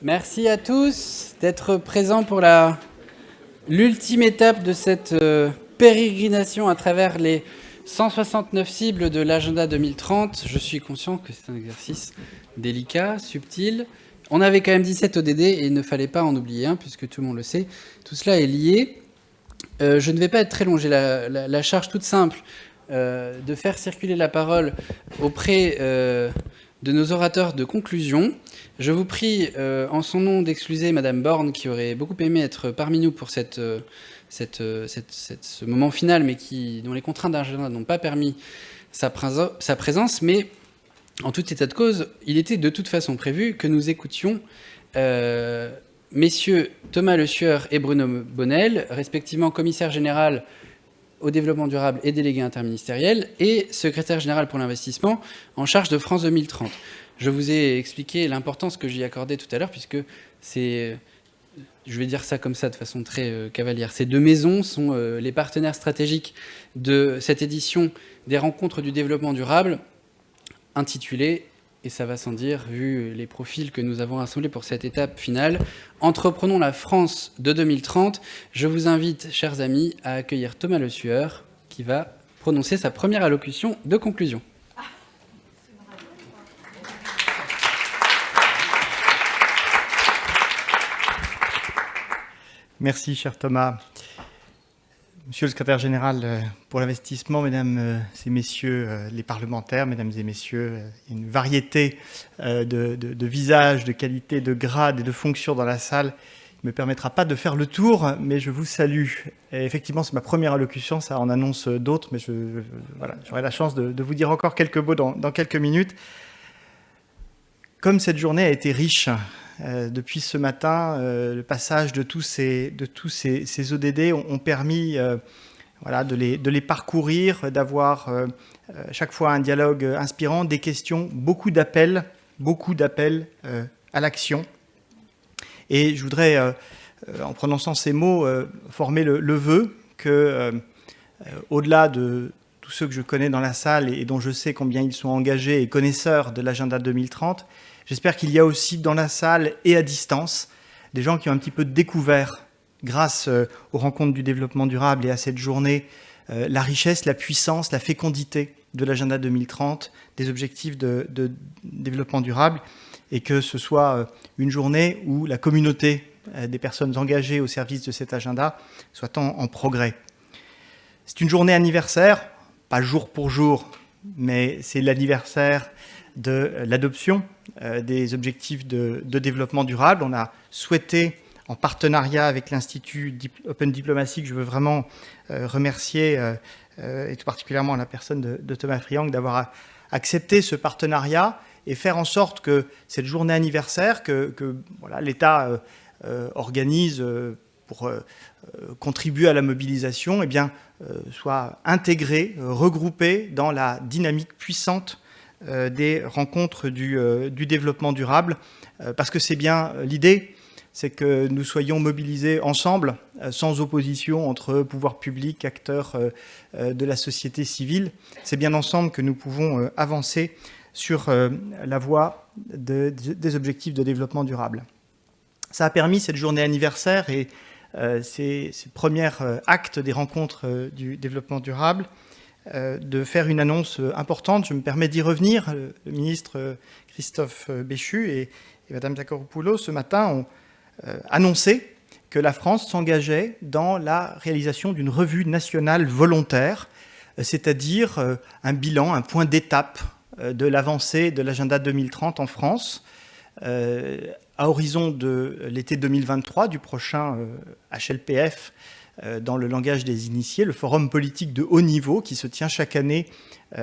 Merci à tous d'être présents pour l'ultime étape de cette pérégrination à travers les 169 cibles de l'agenda 2030. Je suis conscient que c'est un exercice délicat, subtil. On avait quand même 17 ODD et il ne fallait pas en oublier un, puisque tout le monde le sait. Tout cela est lié. Je ne vais pas être très long. J'ai la charge toute simple de faire circuler la parole auprès de nos orateurs de conclusion. Je vous prie, en son nom, d'excuser Madame Borne, qui aurait beaucoup aimé être parmi nous pour ce moment final, mais dont les contraintes d'agenda n'ont pas permis sa présence. Mais en tout état de cause, il était de toute façon prévu que nous écoutions messieurs Thomas Le Sueur et Bruno Bonnel, respectivement commissaire général au développement durable et délégué interministériel, et secrétaire général pour l'investissement en charge de France 2030. Je vous ai expliqué l'importance que j'y accordais tout à l'heure, puisque je vais dire ça comme ça de façon très cavalière, ces deux maisons sont les partenaires stratégiques de cette édition des rencontres du développement durable, intitulée, et ça va sans dire, vu les profils que nous avons rassemblés pour cette étape finale, Entreprenons la France de 2030. Je vous invite, chers amis, à accueillir Thomas Le Sueur, qui va prononcer sa première allocution de conclusion. Merci, cher Thomas. Monsieur le secrétaire général pour l'investissement, mesdames et messieurs les parlementaires, mesdames et messieurs, il y a une variété de visages, de qualités, de grades et de fonctions dans la salle. Il ne me permettra pas de faire le tour, mais je vous salue. Et effectivement, c'est ma première allocution, ça en annonce d'autres, mais voilà, j'aurai la chance de vous dire encore quelques mots dans quelques minutes. Comme cette journée a été riche, depuis ce matin, le passage de tous ces ODD ont permis de les parcourir, d'avoir chaque fois un dialogue inspirant, des questions, beaucoup d'appels à l'action. Et je voudrais, en prononçant ces mots, former le vœu que, au-delà de tous ceux que je connais dans la salle et dont je sais combien ils sont engagés et connaisseurs de l'agenda 2030, j'espère qu'il y a aussi dans la salle et à distance des gens qui ont un petit peu découvert, grâce aux rencontres du développement durable et à cette journée, la richesse, la puissance, la fécondité de l'agenda 2030, des objectifs de développement durable, et que ce soit une journée où la communauté des personnes engagées au service de cet agenda soit en progrès. C'est une journée anniversaire, pas jour pour jour, mais c'est l'anniversaire de l'adoption des objectifs de développement durable. On a souhaité, en partenariat avec l'Institut Open Diplomacy, que je veux vraiment remercier, et tout particulièrement la personne de Thomas Friang, d'avoir accepté ce partenariat et faire en sorte que cette journée anniversaire que l'État organise pour contribuer à la mobilisation, soit intégrée, regroupée dans la dynamique puissante des rencontres du développement durable, parce que c'est bien l'idée, c'est que nous soyons mobilisés ensemble, sans opposition entre pouvoirs publics, acteurs de la société civile. C'est bien ensemble que nous pouvons avancer sur la voie des objectifs de développement durable. Ça a permis, cette journée anniversaire et ces premiers actes des rencontres du développement durable, de faire une annonce importante. Je me permets d'y revenir. Le ministre Christophe Béchu et Mme Zacharopoulou, ce matin, ont annoncé que la France s'engageait dans la réalisation d'une revue nationale volontaire, c'est-à-dire un bilan, un point d'étape de l'avancée de l'agenda 2030 en France, à horizon de l'été 2023, du prochain HLPF, dans le langage des initiés, le forum politique de haut niveau qui se tient chaque année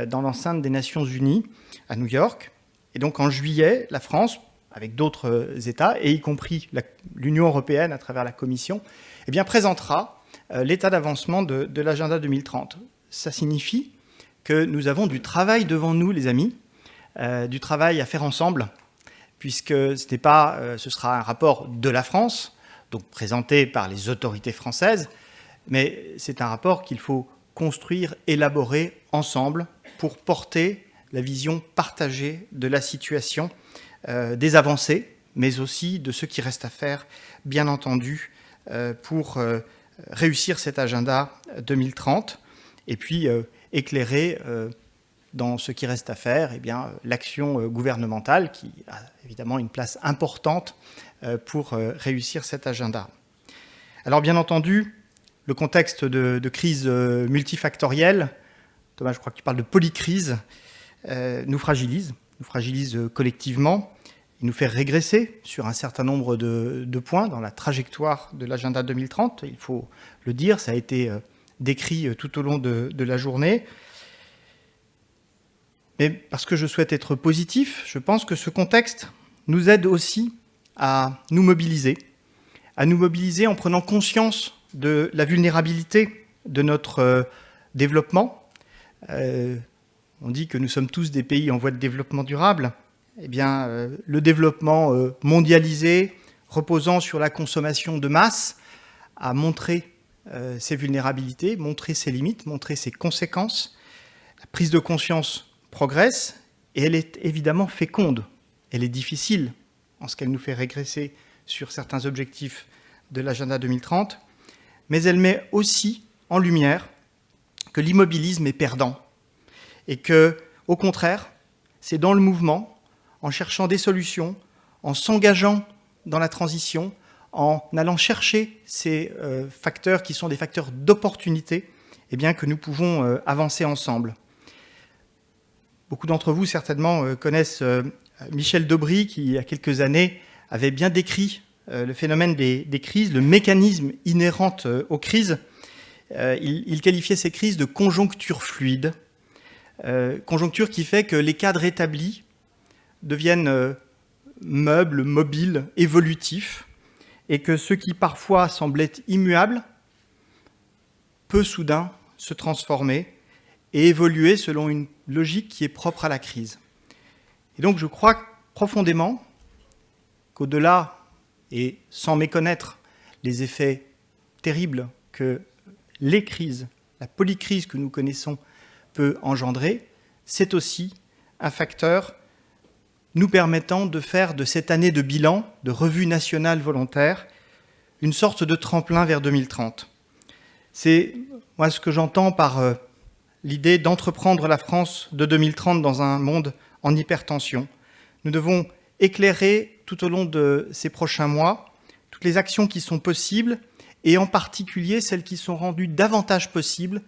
dans l'enceinte des Nations Unies à New York. Et donc en juillet, la France, avec d'autres États, et y compris l'Union européenne à travers la Commission, présentera l'état d'avancement de l'agenda 2030. Ça signifie que nous avons du travail devant nous, les amis, du travail à faire ensemble, puisque ce sera un rapport de la France, donc présenté par les autorités françaises, mais c'est un rapport qu'il faut construire, élaborer ensemble pour porter la vision partagée de la situation, des avancées, mais aussi de ce qui reste à faire, bien entendu, pour réussir cet agenda 2030, et puis éclairer dans ce qui reste à faire, eh bien, l'action gouvernementale, qui a évidemment une place importante pour réussir cet agenda. Alors bien entendu, le contexte de crise multifactorielle, Thomas, je crois que tu parles de polycrise, nous fragilise collectivement. Il nous fait régresser sur un certain nombre de points dans la trajectoire de l'agenda 2030. Il faut le dire, ça a été décrit tout au long de la journée. Mais parce que je souhaite être positif, je pense que ce contexte nous aide aussi à nous mobiliser en prenant conscience de la vulnérabilité de notre développement. On dit que nous sommes tous des pays en voie de développement durable. Eh bien, le développement mondialisé, reposant sur la consommation de masse, a montré ses vulnérabilités, montré ses limites, montré ses conséquences. La prise de conscience progresse et elle est évidemment féconde. Elle est difficile en ce qu'elle nous fait régresser sur certains objectifs de l'agenda 2030, mais elle met aussi en lumière que l'immobilisme est perdant et que, au contraire, c'est dans le mouvement, en cherchant des solutions, en s'engageant dans la transition, en allant chercher ces facteurs qui sont des facteurs d'opportunité, eh bien, que nous pouvons avancer ensemble. Beaucoup d'entre vous, certainement, connaissent Michel Debré, qui, il y a quelques années, avait bien décrit le phénomène des crises, le mécanisme inhérent aux crises. Il qualifiait ces crises de conjoncture fluide, conjoncture qui fait que les cadres établis deviennent meubles, mobiles, évolutifs, et que ce qui parfois semblait immuable peut soudain se transformer et évoluer selon une logique qui est propre à la crise. Et donc je crois profondément qu'au-delà, et sans méconnaître les effets terribles que les crises, la polycrise que nous connaissons peut engendrer, c'est aussi un facteur nous permettant de faire de cette année de bilan, de revue nationale volontaire, une sorte de tremplin vers 2030. C'est moi ce que j'entends par l'idée d'entreprendre la France de 2030 dans un monde en hypertension. Nous devons éclairer tout au long de ces prochains mois toutes les actions qui sont possibles et en particulier celles qui sont rendues davantage possibles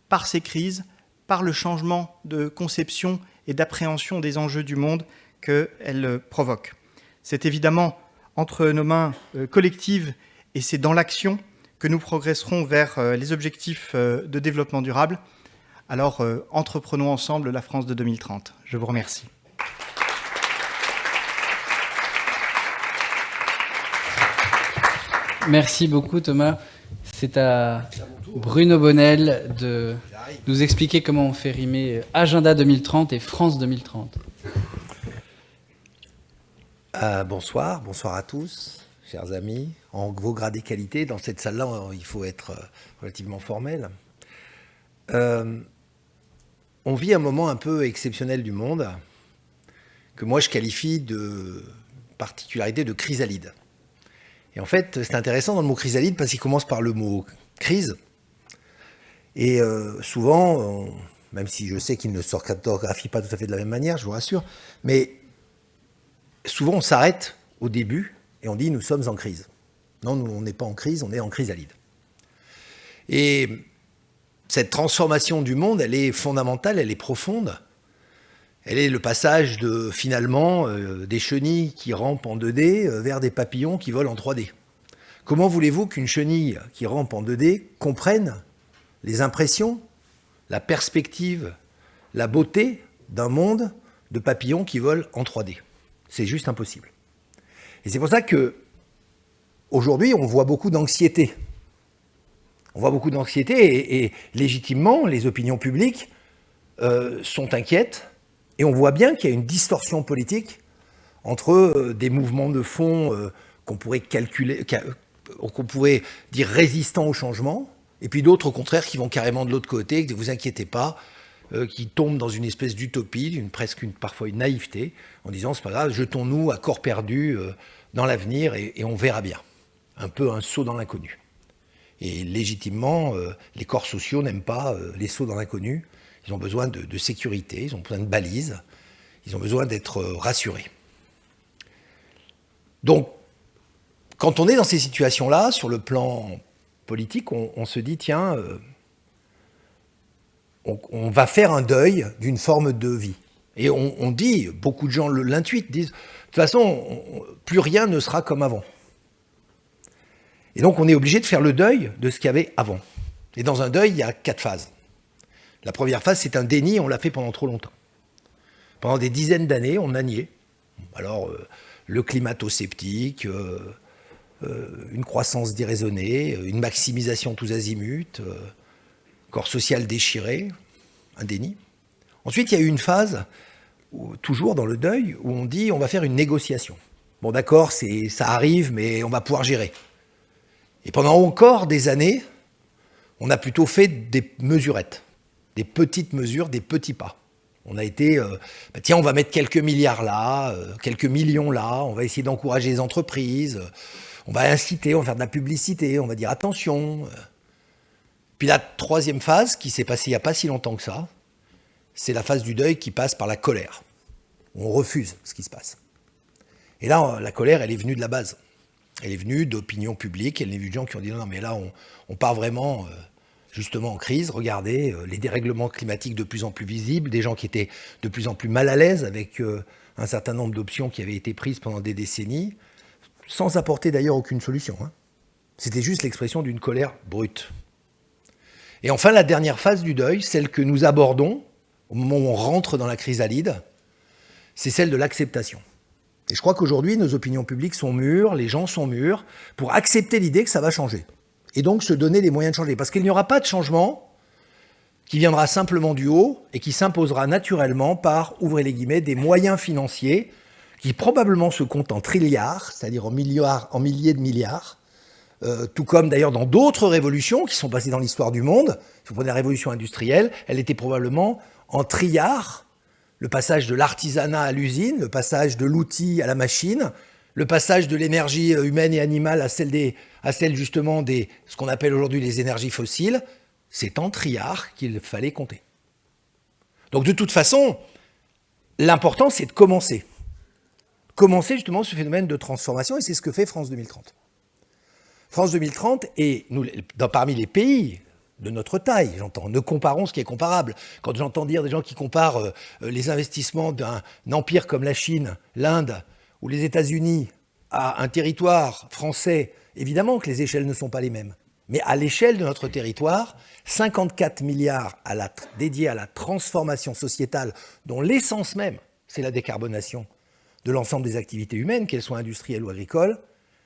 par ces crises, par le changement de conception et d'appréhension des enjeux du monde qu'elles provoquent. C'est évidemment entre nos mains collectives et c'est dans l'action que nous progresserons vers les objectifs de développement durable. Alors, entreprenons ensemble la France de 2030. Je vous remercie. Merci beaucoup Thomas. C'est à Bruno Bonnel de nous expliquer comment on fait rimer Agenda 2030 et France 2030. Bonsoir à tous, chers amis. En vos grades et qualités, dans cette salle-là, il faut être relativement formel. On vit un moment un peu exceptionnel du monde, que moi je qualifie de particularité de chrysalide. Et en fait, c'est intéressant dans le mot chrysalide parce qu'il commence par le mot crise. Et souvent, même si je sais qu'il ne s'orthographie pas tout à fait de la même manière, je vous rassure, mais souvent on s'arrête au début et on dit nous sommes en crise. Non, nous, on n'est pas en crise, on est en chrysalide. Et cette transformation du monde, elle est fondamentale, elle est profonde. Elle est le passage de, finalement, des chenilles qui rampent en 2D vers des papillons qui volent en 3D. Comment voulez-vous qu'une chenille qui rampe en 2D comprenne les impressions, la perspective, la beauté d'un monde de papillons qui volent en 3D? C'est juste impossible. Et c'est pour ça que aujourd'hui, on voit beaucoup d'anxiété. On voit beaucoup d'anxiété et légitimement, les opinions publiques sont inquiètes. Et on voit bien qu'il y a une distorsion politique entre des mouvements de fond qu'on pourrait calculer, qu'on pourrait dire résistants au changement, et puis d'autres au contraire qui vont carrément de l'autre côté, que ne vous inquiétez pas, qui tombent dans une espèce d'utopie, parfois une naïveté, en disant c'est pas grave, jetons-nous à corps perdu dans l'avenir et on verra bien. Un peu un saut dans l'inconnu. Et légitimement, les corps sociaux n'aiment pas les sauts dans l'inconnu. Ils ont besoin de sécurité, ils ont besoin de balises, ils ont besoin d'être rassurés. Donc, quand on est dans ces situations-là, sur le plan politique, on se dit, tiens, on va faire un deuil d'une forme de vie. Et on dit, beaucoup de gens l'intuitent, disent, de toute façon, plus rien ne sera comme avant. Et donc, on est obligé de faire le deuil de ce qu'il y avait avant. Et dans un deuil, il y a 4 phases. La première phase, c'est un déni, on l'a fait pendant trop longtemps. Pendant des dizaines d'années, on a nié. Alors, le climato-sceptique, une croissance déraisonnée, une maximisation tous azimuts, corps social déchiré, un déni. Ensuite, il y a eu une phase, toujours dans le deuil, où on dit on va faire une négociation. Bon, d'accord, ça arrive, mais on va pouvoir gérer. Et pendant encore des années, on a plutôt fait des mesurettes, des petites mesures, des petits pas. On a été, tiens, on va mettre quelques milliards là, quelques millions là, on va essayer d'encourager les entreprises, on va inciter, on va faire de la publicité, on va dire attention. Puis la troisième phase, qui s'est passée il n'y a pas si longtemps que ça, c'est la phase du deuil qui passe par la colère. On refuse ce qui se passe. Et là, la colère, elle est venue de la base. Elle est venue d'opinion publique, elle est venue de gens qui ont dit non, mais là, on part vraiment justement en crise. Regardez, les dérèglements climatiques de plus en plus visibles, des gens qui étaient de plus en plus mal à l'aise avec un certain nombre d'options qui avaient été prises pendant des décennies, sans apporter d'ailleurs aucune solution. C'était juste l'expression d'une colère brute. Et enfin, la dernière phase du deuil, celle que nous abordons au moment où on rentre dans la chrysalide, c'est celle de l'acceptation. Et je crois qu'aujourd'hui, nos opinions publiques sont mûres, les gens sont mûrs, pour accepter l'idée que ça va changer. Et donc se donner les moyens de changer. Parce qu'il n'y aura pas de changement qui viendra simplement du haut et qui s'imposera naturellement par, ouvrez les guillemets, des moyens financiers qui probablement se comptent en trilliards, c'est-à-dire en milliers de milliards, tout comme d'ailleurs dans d'autres révolutions qui sont passées dans l'histoire du monde. Si vous prenez la révolution industrielle, elle était probablement en trilliards. Le passage de l'artisanat à l'usine, le passage de l'outil à la machine, le passage de l'énergie humaine et animale à celle justement des ce qu'on appelle aujourd'hui les énergies fossiles, c'est en trilliards qu'il fallait compter. Donc de toute façon, l'important c'est de commencer. Commencer justement ce phénomène de transformation, et c'est ce que fait France 2030. France 2030 est, parmi les pays de notre taille, j'entends, ne comparons ce qui est comparable. Quand j'entends dire des gens qui comparent les investissements d'un empire comme la Chine, l'Inde ou les États-Unis à un territoire français, évidemment que les échelles ne sont pas les mêmes. Mais à l'échelle de notre territoire, 54 milliards dédiés à la transformation sociétale, dont l'essence même, c'est la décarbonation de l'ensemble des activités humaines, qu'elles soient industrielles ou agricoles,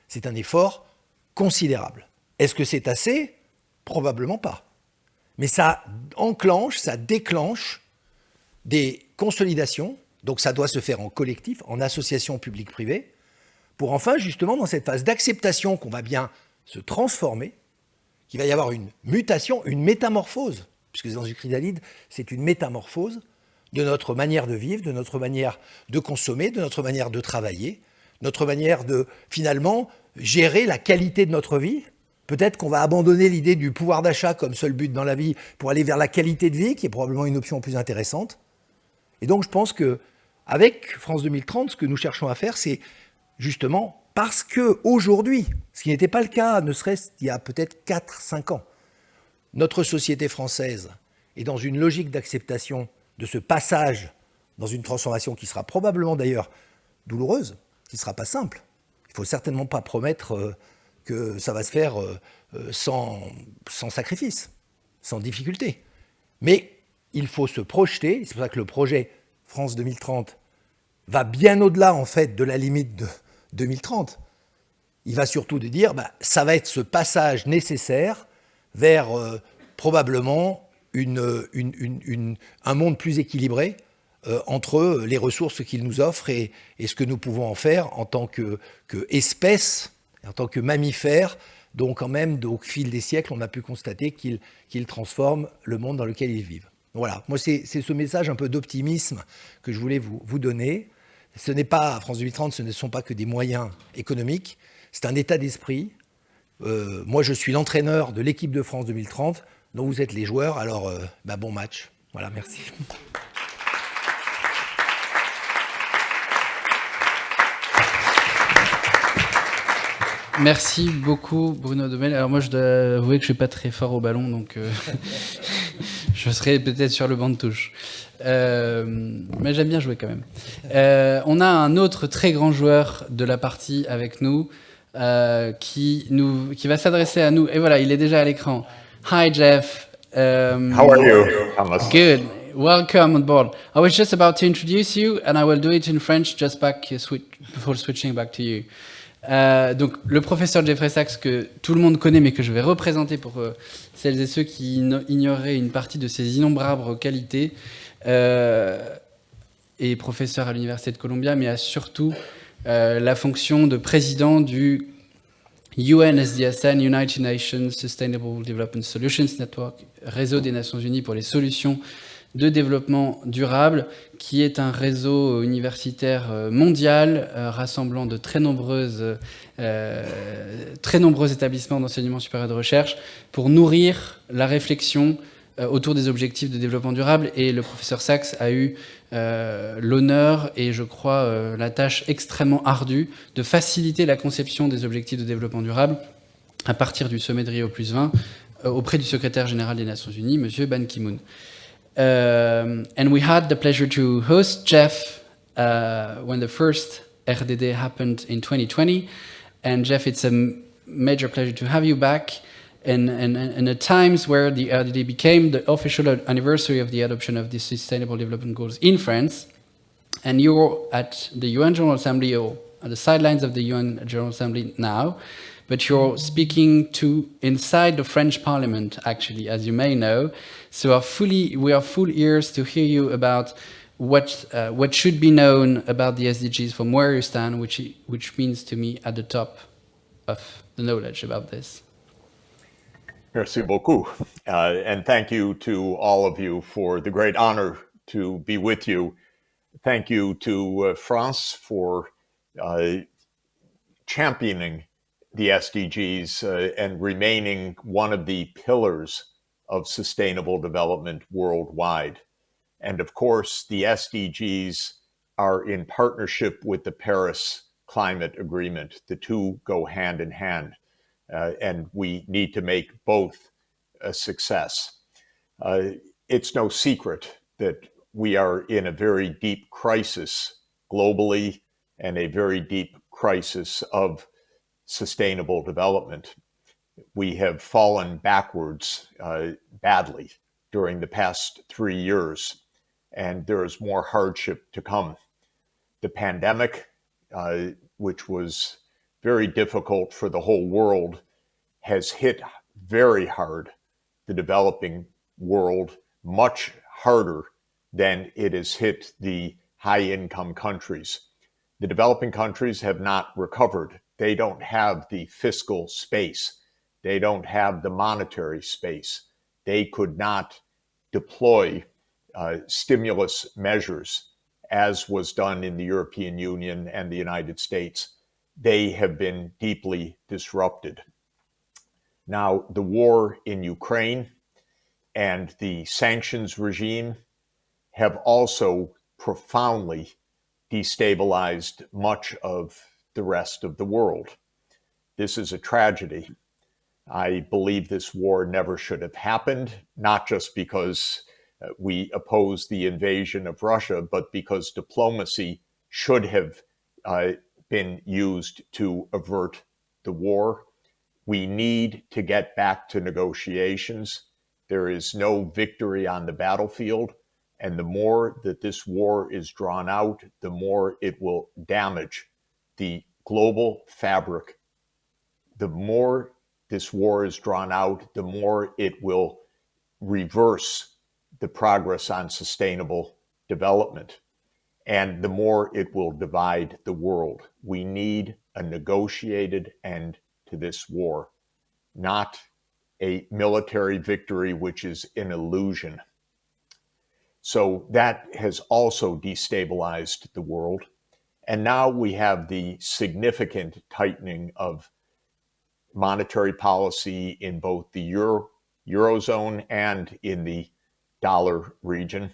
c'est un effort considérable. Est-ce que c'est assez ? Probablement pas. Mais ça enclenche, ça déclenche des consolidations, donc ça doit se faire en collectif, en association publique-privée, pour enfin, justement, dans cette phase d'acceptation qu'on va bien se transformer, qu'il va y avoir une mutation, une métamorphose, puisque dans une chrysalide, c'est une métamorphose de notre manière de vivre, de notre manière de consommer, de notre manière de travailler, notre manière de, finalement, gérer la qualité de notre vie. Peut-être qu'on va abandonner l'idée du pouvoir d'achat comme seul but dans la vie pour aller vers la qualité de vie, qui est probablement une option plus intéressante. Et donc je pense qu'avec France 2030, ce que nous cherchons à faire, c'est justement parce qu'aujourd'hui, ce qui n'était pas le cas, ne serait-ce qu'il y a peut-être 4-5 ans, notre société française est dans une logique d'acceptation de ce passage dans une transformation qui sera probablement d'ailleurs douloureuse, qui ne sera pas simple. Il ne faut certainement pas promettre que ça va se faire sans sacrifice, sans difficulté. Mais il faut se projeter, c'est pour ça que le projet France 2030 va bien au-delà en fait de la limite de 2030. Il va surtout de dire, ça va être ce passage nécessaire vers probablement un monde plus équilibré entre les ressources qu'il nous offre et ce que nous pouvons en faire en tant qu'espèce, en tant que mammifère, dont quand même, au fil des siècles, on a pu constater qu'ils transforment le monde dans lequel ils vivent. Voilà, moi c'est ce message un peu d'optimisme que je voulais vous donner. Ce n'est pas, France 2030, ce ne sont pas que des moyens économiques, c'est un état d'esprit. Moi je suis l'entraîneur de l'équipe de France 2030, dont vous êtes les joueurs, alors bon match. Voilà, merci. Merci beaucoup Bruno Domel. Alors moi je dois avouer que je suis pas très fort au ballon, donc je serai peut-être sur le banc de touche. Mais j'aime bien jouer quand même. On a un autre très grand joueur de la partie avec nous, qui va s'adresser à nous. Et voilà, il est déjà à l'écran. Hi Jeff. How are you, Thomas? Good. Welcome on board. I was just about to introduce you, and I will do it in French just before switching back to you. Donc le professeur Jeffrey Sachs, que tout le monde connaît mais que je vais représenter pour celles et ceux qui ignoreraient une partie de ses innombrables qualités, est professeur à l'Université de Columbia, mais a surtout la fonction de président du UNSDSN, United Nations Sustainable Development Solutions Network, réseau des Nations Unies pour les solutions de développement durable, qui est un réseau universitaire mondial rassemblant de très nombreux établissements d'enseignement supérieur de recherche pour nourrir la réflexion autour des objectifs de développement durable. Et le professeur Sachs a eu l'honneur et je crois la tâche extrêmement ardue de faciliter la conception des objectifs de développement durable à partir du sommet de Rio+20 auprès du secrétaire général des Nations Unies, M. Ban Ki-moon. And we had the pleasure to host Jeff when the first RDD happened in 2020. And Jeff, it's a major pleasure to have you back in a times where the RDD became the official anniversary of the adoption of the Sustainable Development Goals in France. And you're at the UN General Assembly, or at the sidelines of the UN General Assembly now, but you're speaking to inside the French Parliament, actually, as you may know. So we are full ears to hear you about what should be known about the SDGs from where you stand, which means to me at the top of the knowledge about this. Merci beaucoup. And thank you to all of you for the great honor to be with you. Thank you to France for championing the SDGs and remaining one of the pillars of sustainable development worldwide. And of course, the SDGs are in partnership with the Paris Climate Agreement. The two go hand in hand, and we need to make both a success. It's no secret that we are in a very deep crisis globally and a very deep crisis of sustainable development. We have fallen backwards badly during the past 3 years, and there is more hardship to come. The pandemic, which was very difficult for the whole world, has hit very hard the developing world, much harder than it has hit the high-income countries. The developing countries have not recovered. They don't have the fiscal space. They don't have the monetary space. They could not deploy stimulus measures as was done in the European Union and the United States. They have been deeply disrupted. Now, the war in Ukraine and the sanctions regime have also profoundly destabilized much of the rest of the world. This is a tragedy. I believe this war never should have happened, not just because we oppose the invasion of Russia, but because diplomacy should have been used to avert the war. We need to get back to negotiations. There is no victory on the battlefield, and the more that this war is drawn out, the more it will damage the global fabric. The more this war is drawn out, the more it will reverse the progress on sustainable development, and the more it will divide the world. We need a negotiated end to this war, not a military victory, which is an illusion. So that has also destabilized the world. And now we have the significant tightening of monetary policy in both the Eurozone and in the dollar region.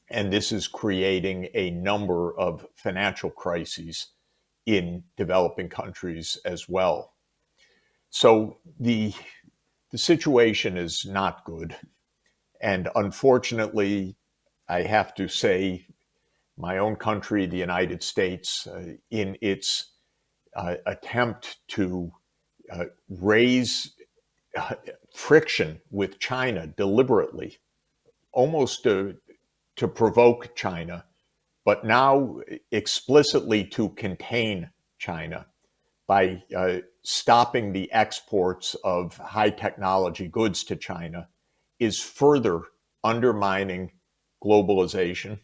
And this is creating a number of financial crises in developing countries as well. So the situation is not good. And unfortunately, I have to say, my own country, the United States, in its attempt to raise friction with China deliberately, almost to provoke China, but now explicitly to contain China by stopping the exports of high technology goods to China, is further undermining globalization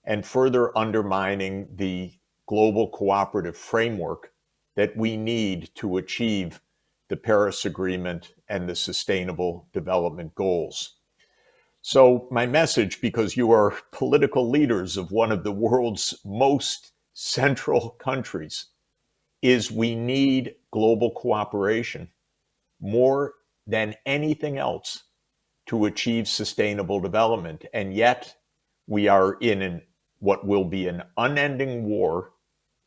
and further undermining the global cooperative framework that we need to achieve the Paris Agreement and the Sustainable Development Goals. So my message, because you are political leaders of one of the world's most central countries, is we need global cooperation more than anything else to achieve sustainable development. And yet we are in what will be an unending war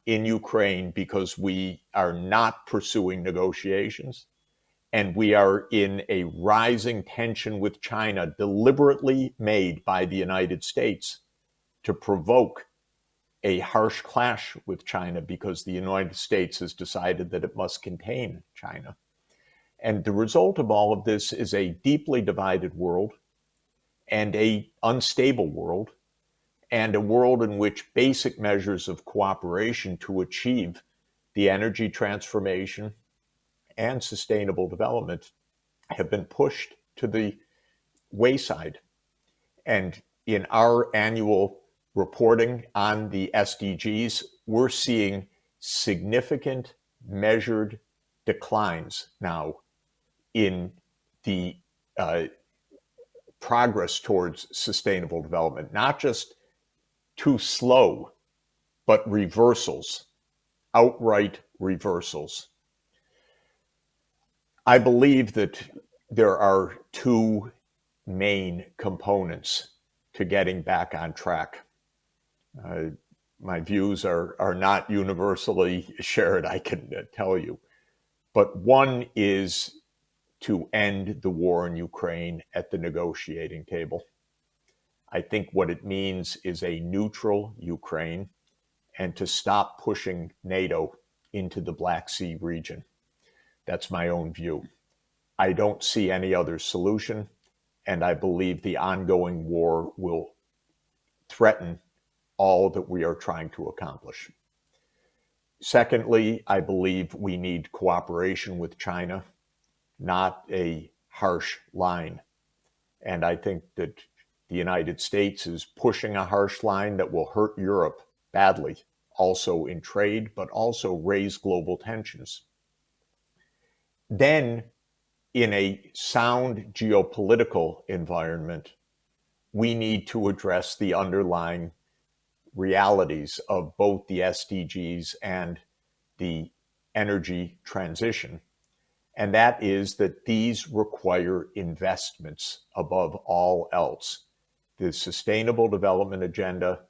in Ukraine because we are not pursuing negotiations. And we are in a rising tension with China, deliberately made by the United States to provoke a harsh clash with China because the United States has decided that it must contain China. And the result of all of this is a deeply divided world and an unstable world, and a world in which basic measures of cooperation to achieve the energy transformation and sustainable development have been pushed to the wayside. And in our annual reporting on the SDGs, we're seeing significant measured declines now in the progress towards sustainable development, not just too slow, but reversals, outright reversals. I believe that there are two main components to getting back on track. My views are not universally shared, I can tell you. But one is to end the war in Ukraine at the negotiating table. I think what it means is a neutral Ukraine and to stop pushing NATO into the Black Sea region. That's my own view. I don't see any other solution, and I believe the ongoing war will threaten all that we are trying to accomplish. Secondly, I believe we need cooperation with China, not a harsh line. And I think that the United States is pushing a harsh line that will hurt Europe badly, also in trade, but also raise global tensions. Then, in a sound geopolitical environment, we need to address the underlying realities of both the SDGs and the energy transition. And that is that these require investments above all else. The Sustainable Development Agenda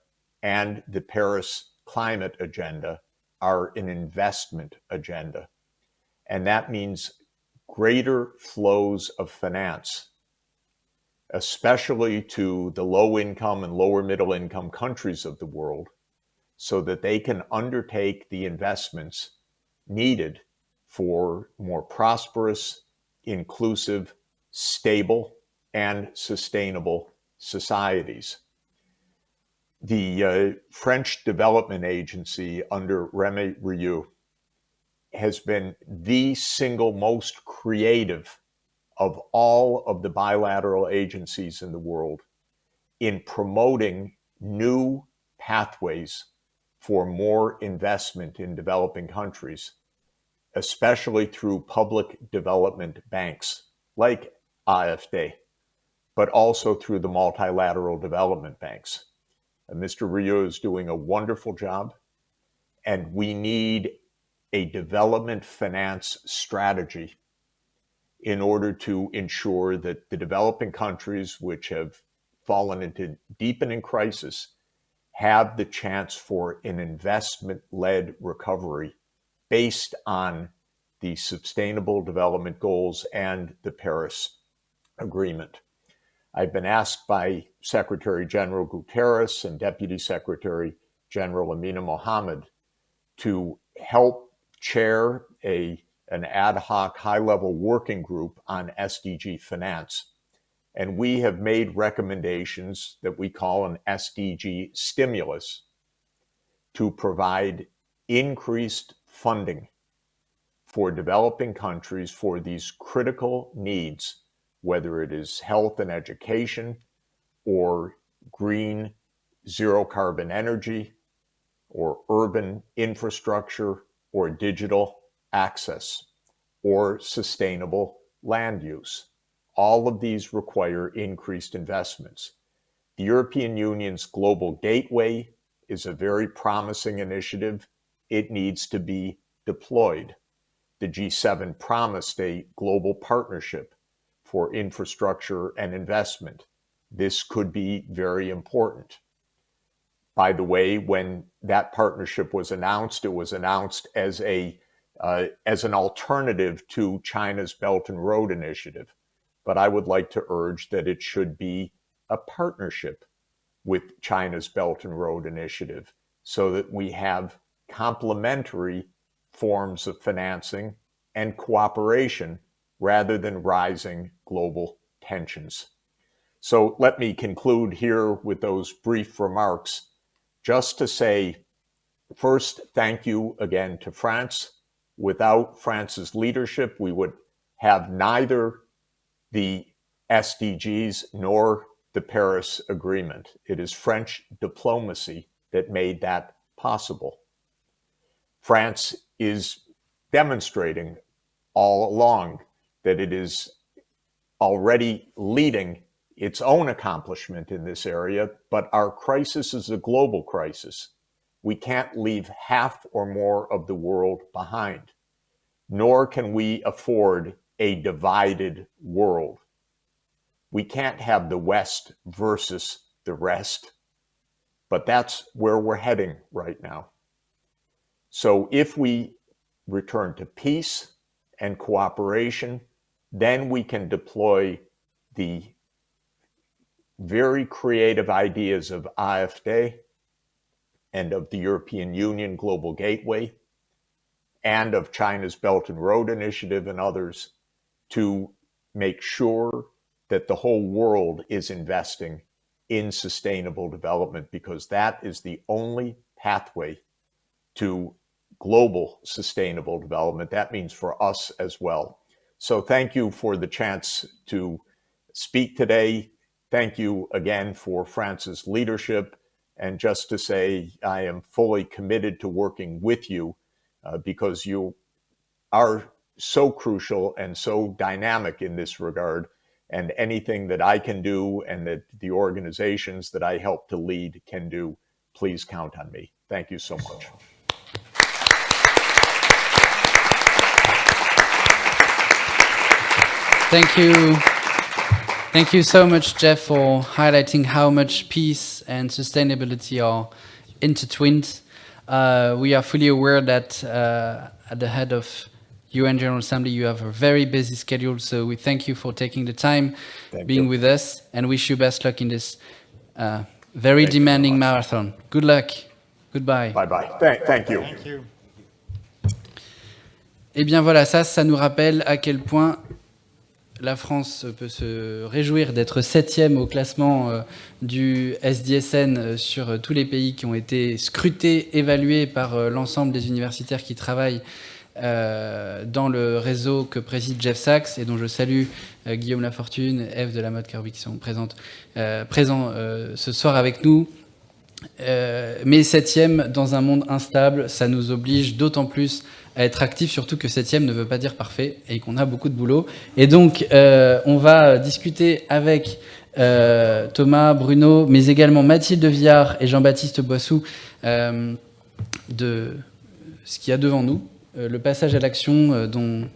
and the Paris Climate Agenda are an investment agenda. And that means greater flows of finance, especially to the low income and lower middle income countries of the world, so that they can undertake the investments needed for more prosperous, inclusive, stable, and sustainable societies. The French Development Agency under Rémi Rioux has been the single most creative of all of the bilateral agencies in the world in promoting new pathways for more investment in developing countries, especially through public development banks like AFD. but also through the multilateral development banks. Mr. Rio is doing a wonderful job, and we need a development finance strategy in order to ensure that the developing countries which have fallen into deepening crisis have the chance for an investment-led recovery based on the Sustainable Development Goals and the Paris Agreement. I've been asked by Secretary General Guterres and Deputy Secretary General Amina Mohammed to help chair an ad hoc high-level working group on SDG finance. And we have made recommendations that we call an SDG stimulus to provide increased funding for developing countries for these critical needs, whether it is health and education or green zero carbon energy or urban infrastructure or digital access or sustainable land use. All of these require increased investments. The European Union's Global Gateway is a very promising initiative. It needs to be deployed. The G7 promised a global partnership for infrastructure and investment. This could be very important. By the way, when that partnership was announced, it was announced as an alternative to China's Belt and Road Initiative. But I would like to urge that it should be a partnership with China's Belt and Road Initiative so that we have complementary forms of financing and cooperation rather than rising global tensions. So let me conclude here with those brief remarks, just to say, first, thank you again to France. Without France's leadership, we would have neither the SDGs nor the Paris Agreement. It is French diplomacy that made that possible. France is demonstrating all along that it is already leading its own accomplishment in this area, but our crisis is a global crisis. We can't leave half or more of the world behind, nor can we afford a divided world. We can't have the West versus the rest, but that's where we're heading right now. So if we return to peace and cooperation, then we can deploy the very creative ideas of AfD and of the European Union Global Gateway and of China's Belt and Road Initiative and others to make sure that the whole world is investing in sustainable development, because that is the only pathway to global sustainable development. That means for us as well. So thank you for the chance to speak today. Thank you again for France's leadership. And just to say, I am fully committed to working with you because you are so crucial and so dynamic in this regard. And anything that I can do and that the organizations that I help to lead can do, please count on me. Thank you so much. Thank you. Thank you so much, Jeff, for highlighting how much peace and sustainability are intertwined. We are fully aware that at the head of UN General Assembly, you have a very busy schedule, so we thank you for taking the time being with us, and wish you best luck in this very demanding marathon. Good luck. Goodbye. Bye-bye. Thank you. Thank you. Eh bien voilà, ça nous rappelle à quel point la France peut se réjouir d'être 7e au classement du SDSN sur tous les pays qui ont été scrutés, évalués par l'ensemble des universitaires qui travaillent dans le réseau que préside Jeff Sachs et dont je salue Guillaume Lafortune, Eve de la Motte-Caroubi qui sont présents ce soir avec nous. Mais 7e dans un monde instable, ça nous oblige d'autant plus à être actifs, surtout que 7e ne veut pas dire parfait et qu'on a beaucoup de boulot. Et donc, on va discuter avec Thomas, Bruno, mais également Mathilde Viard et Jean-Baptiste Boissou, de ce qu'il y a devant nous, le passage à l'action, dont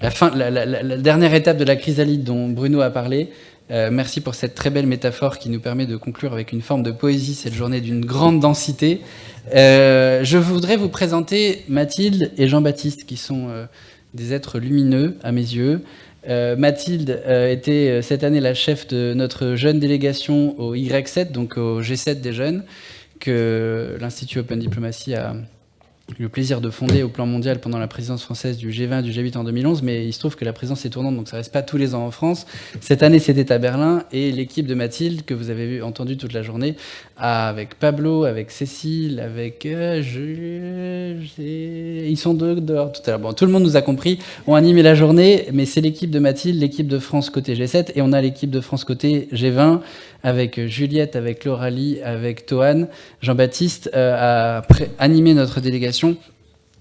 la dernière étape de la chrysalide dont Bruno a parlé. Merci pour cette très belle métaphore qui nous permet de conclure avec une forme de poésie cette journée d'une grande densité. Je voudrais vous présenter Mathilde et Jean-Baptiste, qui sont des êtres lumineux à mes yeux. Mathilde était cette année la chef de notre jeune délégation au Y7, donc au G7 des jeunes, que l'Institut Open Diplomacy a eu le plaisir de fonder au plan mondial pendant la présidence française du G20 et du G8 en 2011, mais il se trouve que la présidence est tournante, donc ça ne reste pas tous les ans en France. Cette année, c'était à Berlin, et l'équipe de Mathilde, que vous avez entendu toute la journée, avec Pablo, avec Cécile, avec... ils sont deux dehors tout à l'heure. Bon, tout le monde nous a compris, ont animé la journée, mais c'est l'équipe de Mathilde, l'équipe de France côté G7, et on a l'équipe de France côté G20, avec Juliette, avec Lauralie, avec Toan. Jean-Baptiste a animé notre délégation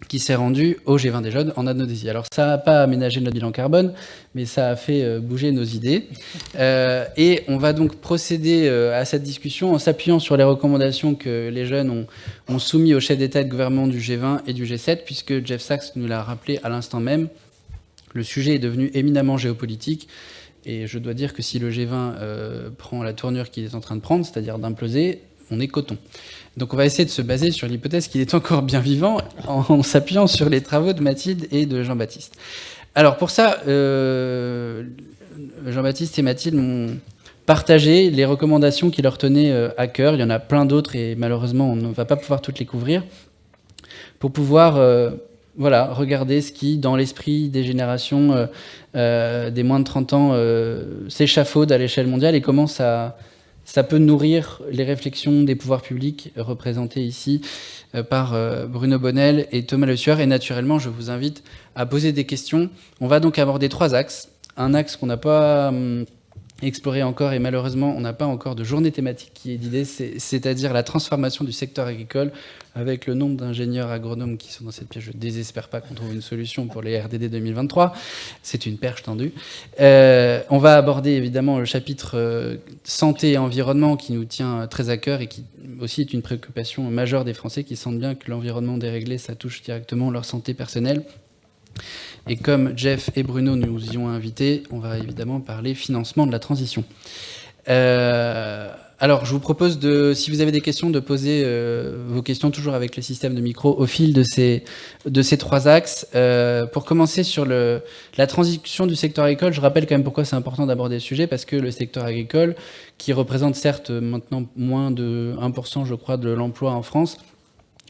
qui s'est rendue au G20 des jeunes en Indonésie. Alors ça n'a pas aménagé notre bilan carbone, mais ça a fait bouger nos idées. Et on va donc procéder à cette discussion en s'appuyant sur les recommandations que les jeunes ont soumises aux chefs d'État et de gouvernement du G20 et du G7, puisque Jeff Sachs nous l'a rappelé à l'instant même. Le sujet est devenu éminemment géopolitique. Et je dois dire que si le G20 prend la tournure qu'il est en train de prendre, c'est-à-dire d'imploser, on est coton. Donc on va essayer de se baser sur l'hypothèse qu'il est encore bien vivant en s'appuyant sur les travaux de Mathilde et de Jean-Baptiste. Alors pour ça, Jean-Baptiste et Mathilde m'ont partagé les recommandations qui leur tenaient à cœur. Il y en a plein d'autres et malheureusement on ne va pas pouvoir toutes les couvrir. Pour pouvoir... regarder ce qui, dans l'esprit des générations des moins de 30 ans, s'échafaude à l'échelle mondiale et comment ça peut nourrir les réflexions des pouvoirs publics représentés ici par Bruno Bonnell et Thomas Le Sueur. Et naturellement, je vous invite à poser des questions. On va donc aborder 3 axes. Un axe qu'on n'a pas exploré encore et malheureusement, on n'a pas encore de journée thématique qui est d'idée, c'est-à-dire la transformation du secteur agricole. Avec le nombre d'ingénieurs agronomes qui sont dans cette pièce, je ne désespère pas qu'on trouve une solution pour les RDD 2023. C'est une perche tendue. On va aborder évidemment le chapitre santé et environnement qui nous tient très à cœur et qui aussi est une préoccupation majeure des Français qui sentent bien que l'environnement déréglé, ça touche directement leur santé personnelle. Et comme Jeff et Bruno nous y ont invités, on va évidemment parler financement de la transition. Alors, je vous propose, si vous avez des questions, de poser vos questions toujours avec le système de micro au fil de ces 3 axes. Pour commencer sur la transition du secteur agricole, je rappelle quand même pourquoi c'est important d'aborder le sujet, parce que le secteur agricole, qui représente certes maintenant moins de 1%, je crois, de l'emploi en France,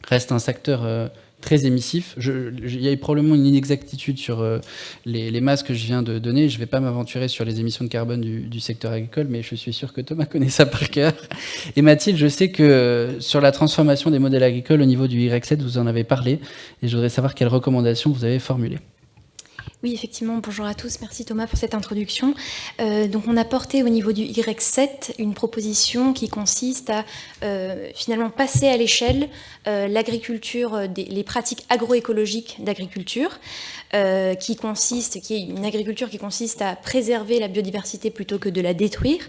reste un secteur très émissif. Il y a probablement une inexactitude sur les masses que je viens de donner. Je ne vais pas m'aventurer sur les émissions de carbone du secteur agricole, mais je suis sûr que Thomas connaît ça par cœur. Et Mathilde, je sais que sur la transformation des modèles agricoles au niveau du Y7, vous en avez parlé, et je voudrais savoir quelles recommandations vous avez formulées. Oui, effectivement, bonjour à tous, merci Thomas pour cette introduction. Donc on a porté au niveau du Y7 une proposition qui consiste à finalement passer à l'échelle l'agriculture, les pratiques agroécologiques d'agriculture, qui est une agriculture qui consiste à préserver la biodiversité plutôt que de la détruire,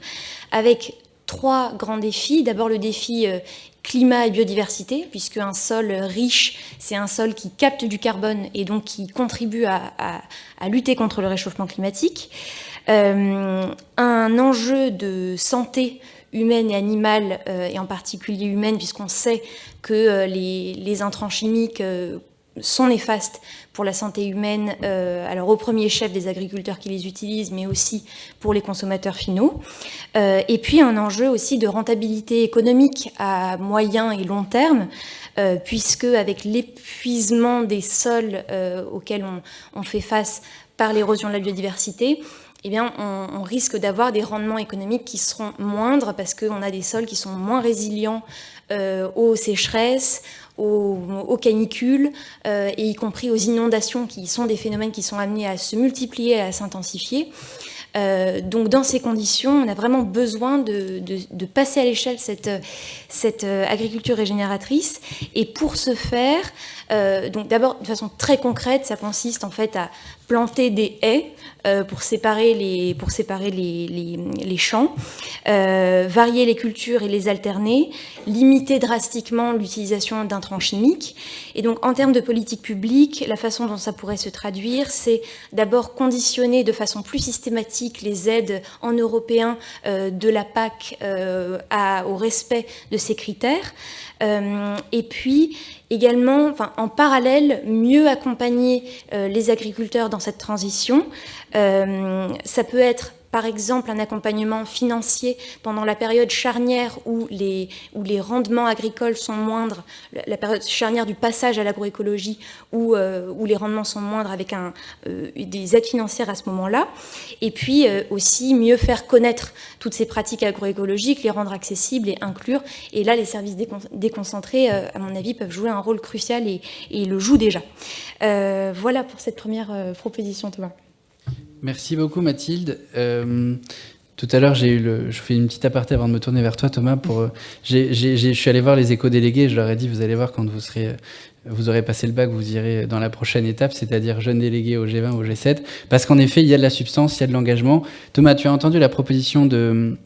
avec 3 grands défis. D'abord le défi climat et biodiversité, puisque un sol riche, c'est un sol qui capte du carbone et donc qui contribue à lutter contre le réchauffement climatique. Un enjeu de santé humaine et animale, et en particulier humaine, puisqu'on sait que les intrants chimiques sont néfastes pour la santé humaine, alors au premier chef des agriculteurs qui les utilisent, mais aussi pour les consommateurs finaux. Et puis un enjeu aussi de rentabilité économique à moyen et long terme, puisque avec l'épuisement des sols auxquels on fait face par l'érosion de la biodiversité, eh bien, on risque d'avoir des rendements économiques qui seront moindres parce qu'on a des sols qui sont moins résilients aux sécheresses, aux canicules, et y compris aux inondations, qui sont des phénomènes qui sont amenés à se multiplier et à s'intensifier. Donc dans ces conditions, on a vraiment besoin de passer à l'échelle cette agriculture régénératrice. Et pour ce faire, donc d'abord de façon très concrète, ça consiste en fait à planter des haies pour séparer les champs, varier les cultures et les alterner, limiter drastiquement l'utilisation d'intrants chimiques. Et donc en termes de politique publique, la façon dont ça pourrait se traduire, c'est d'abord conditionner de façon plus systématique les aides en européen de la PAC au respect de ces critères. Et puis également, en parallèle, mieux accompagner les agriculteurs dans cette transition. Ça peut être par exemple un accompagnement financier pendant la période charnière où les rendements agricoles sont moindres, la période charnière du passage à l'agroécologie où les rendements sont moindres avec des aides financières à ce moment-là. Et puis aussi mieux faire connaître toutes ces pratiques agroécologiques, les rendre accessibles et inclure. Et là, les services déconcentrés, à mon avis, peuvent jouer un rôle crucial et le jouent déjà. Voilà pour cette première proposition, Thomas. Merci beaucoup Mathilde. Tout à l'heure, je fais une petite aparté avant de me tourner vers toi Thomas. Je suis allé voir les éco-délégués, je leur ai dit, vous allez voir quand vous aurez passé le bac, vous irez dans la prochaine étape, c'est-à-dire jeunes délégués au G20, au G7, parce qu'en effet, il y a de la substance, il y a de l'engagement. Thomas, tu as entendu la proposition de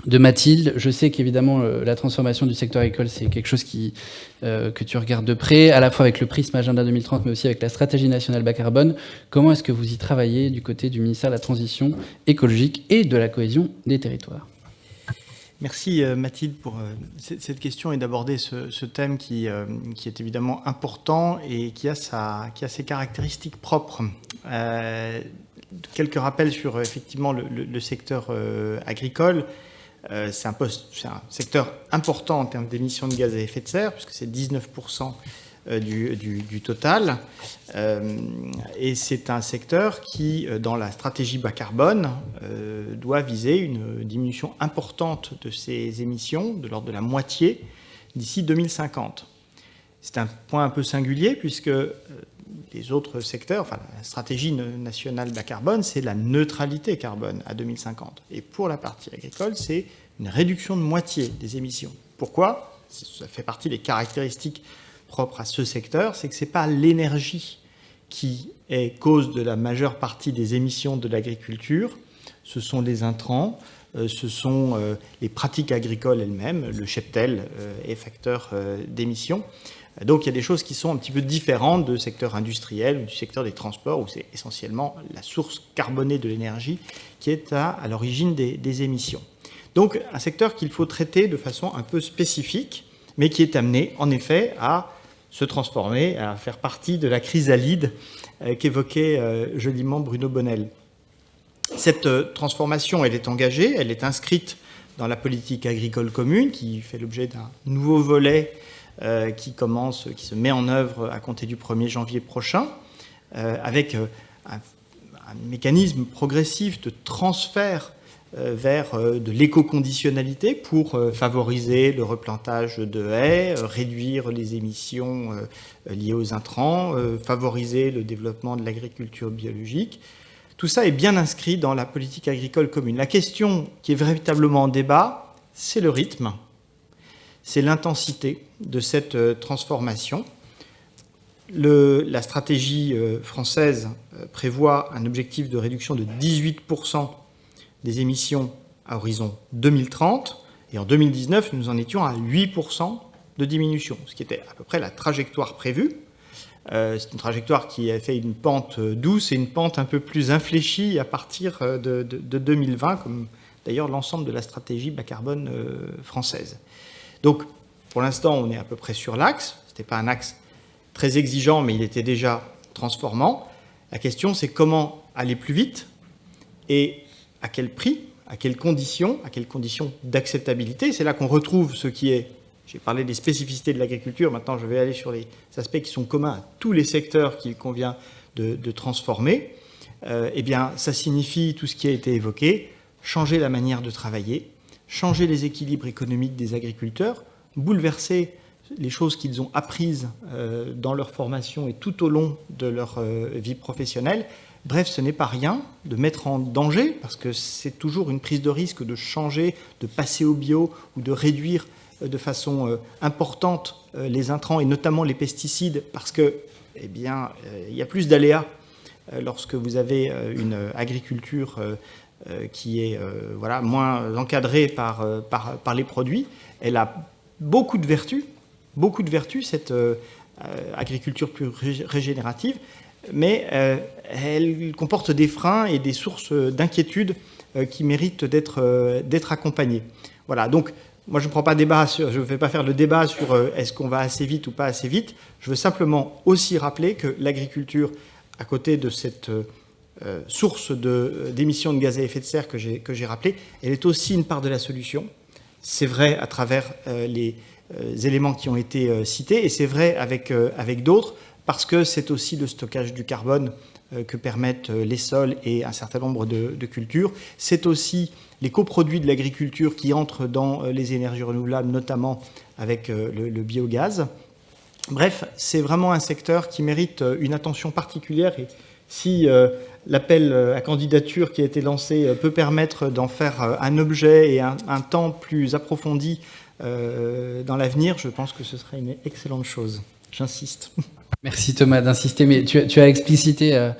Mathilde. Je sais qu'évidemment, la transformation du secteur agricole, c'est quelque chose que tu regardes de près, à la fois avec le prisme Agenda 2030, mais aussi avec la stratégie nationale bas carbone. Comment est-ce que vous y travaillez du côté du ministère de la Transition écologique et de la cohésion des territoires ? Merci Mathilde pour cette question et d'aborder ce thème qui est évidemment important et qui a ses caractéristiques propres. Quelques rappels sur effectivement le secteur agricole. C'est un secteur important en termes d'émissions de gaz à effet de serre, puisque c'est 19% du total. Et c'est un secteur qui, dans la stratégie bas carbone, doit viser une diminution importante de ses émissions, de l'ordre de la moitié, d'ici 2050. C'est un point un peu singulier, puisque les autres secteurs, la stratégie nationale bas carbone, c'est la neutralité carbone à 2050. Et pour la partie agricole, c'est une réduction de moitié des émissions. Pourquoi ? Ça fait partie des caractéristiques propres à ce secteur, c'est que ce n'est pas l'énergie qui est cause de la majeure partie des émissions de l'agriculture, ce sont les intrants, ce sont les pratiques agricoles elles-mêmes, le cheptel est facteur d'émissions. Donc il y a des choses qui sont un petit peu différentes du secteur industriel ou du secteur des transports, où c'est essentiellement la source carbonée de l'énergie qui est à l'origine des émissions. Donc un secteur qu'il faut traiter de façon un peu spécifique, mais qui est amené en effet à se transformer, à faire partie de la chrysalide qu'évoquait joliment Bruno Bonnell. Cette transformation, elle est engagée, elle est inscrite dans la politique agricole commune, qui fait l'objet d'un nouveau volet qui se met en œuvre à compter du 1er janvier prochain, avec un mécanisme progressif de transfert vers de l'éco-conditionnalité pour favoriser le replantage de haies, réduire les émissions liées aux intrants, favoriser le développement de l'agriculture biologique. Tout ça est bien inscrit dans la politique agricole commune. La question qui est véritablement en débat, c'est le rythme, c'est l'intensité de cette transformation. La stratégie française prévoit un objectif de réduction de 18% des émissions à horizon 2030, et en 2019, nous en étions à 8% de diminution, ce qui était à peu près la trajectoire prévue. C'est une trajectoire qui a fait une pente douce et une pente un peu plus infléchie à partir de 2020, comme d'ailleurs l'ensemble de la stratégie bas carbone française. Donc, pour l'instant, on est à peu près sur l'axe. Ce n'était pas un axe très exigeant, mais il était déjà transformant. La question, c'est comment aller plus vite et à quel prix, à quelles conditions d'acceptabilité. C'est là qu'on retrouve ce qui est... J'ai parlé des spécificités de l'agriculture, maintenant je vais aller sur les aspects qui sont communs à tous les secteurs qu'il convient de transformer. Eh bien, ça signifie tout ce qui a été évoqué, changer la manière de travailler, changer les équilibres économiques des agriculteurs, bouleverser les choses qu'ils ont apprises dans leur formation et tout au long de leur vie professionnelle, Bref, ce n'est pas rien de mettre en danger, parce que c'est toujours une prise de risque de changer, de passer au bio ou de réduire de façon importante les intrants et notamment les pesticides, parce que, eh bien, il y a plus d'aléas lorsque vous avez une agriculture qui est moins encadrée par les produits. Elle a beaucoup de vertus, cette agriculture plus régénérative, mais elle comporte des freins et des sources d'inquiétude qui méritent d'être accompagnées. Voilà, donc moi je ne prends pas débat je ne vais pas faire le débat sur est-ce qu'on va assez vite ou pas assez vite. Je veux simplement aussi rappeler que l'agriculture, à côté de cette source d'émissions de gaz à effet de serre que j'ai rappelé, elle est aussi une part de la solution. C'est vrai à travers les éléments qui ont été cités, et c'est vrai avec d'autres, parce que c'est aussi le stockage du carbone que permettent les sols et un certain nombre de cultures. C'est aussi les coproduits de l'agriculture qui entrent dans les énergies renouvelables, notamment avec le biogaz. Bref, c'est vraiment un secteur qui mérite une attention particulière, et si l'appel à candidature qui a été lancé peut permettre d'en faire un objet et un temps plus approfondi dans l'avenir, je pense que ce serait une excellente chose. J'insiste. Merci Thomas d'insister, mais tu as explicité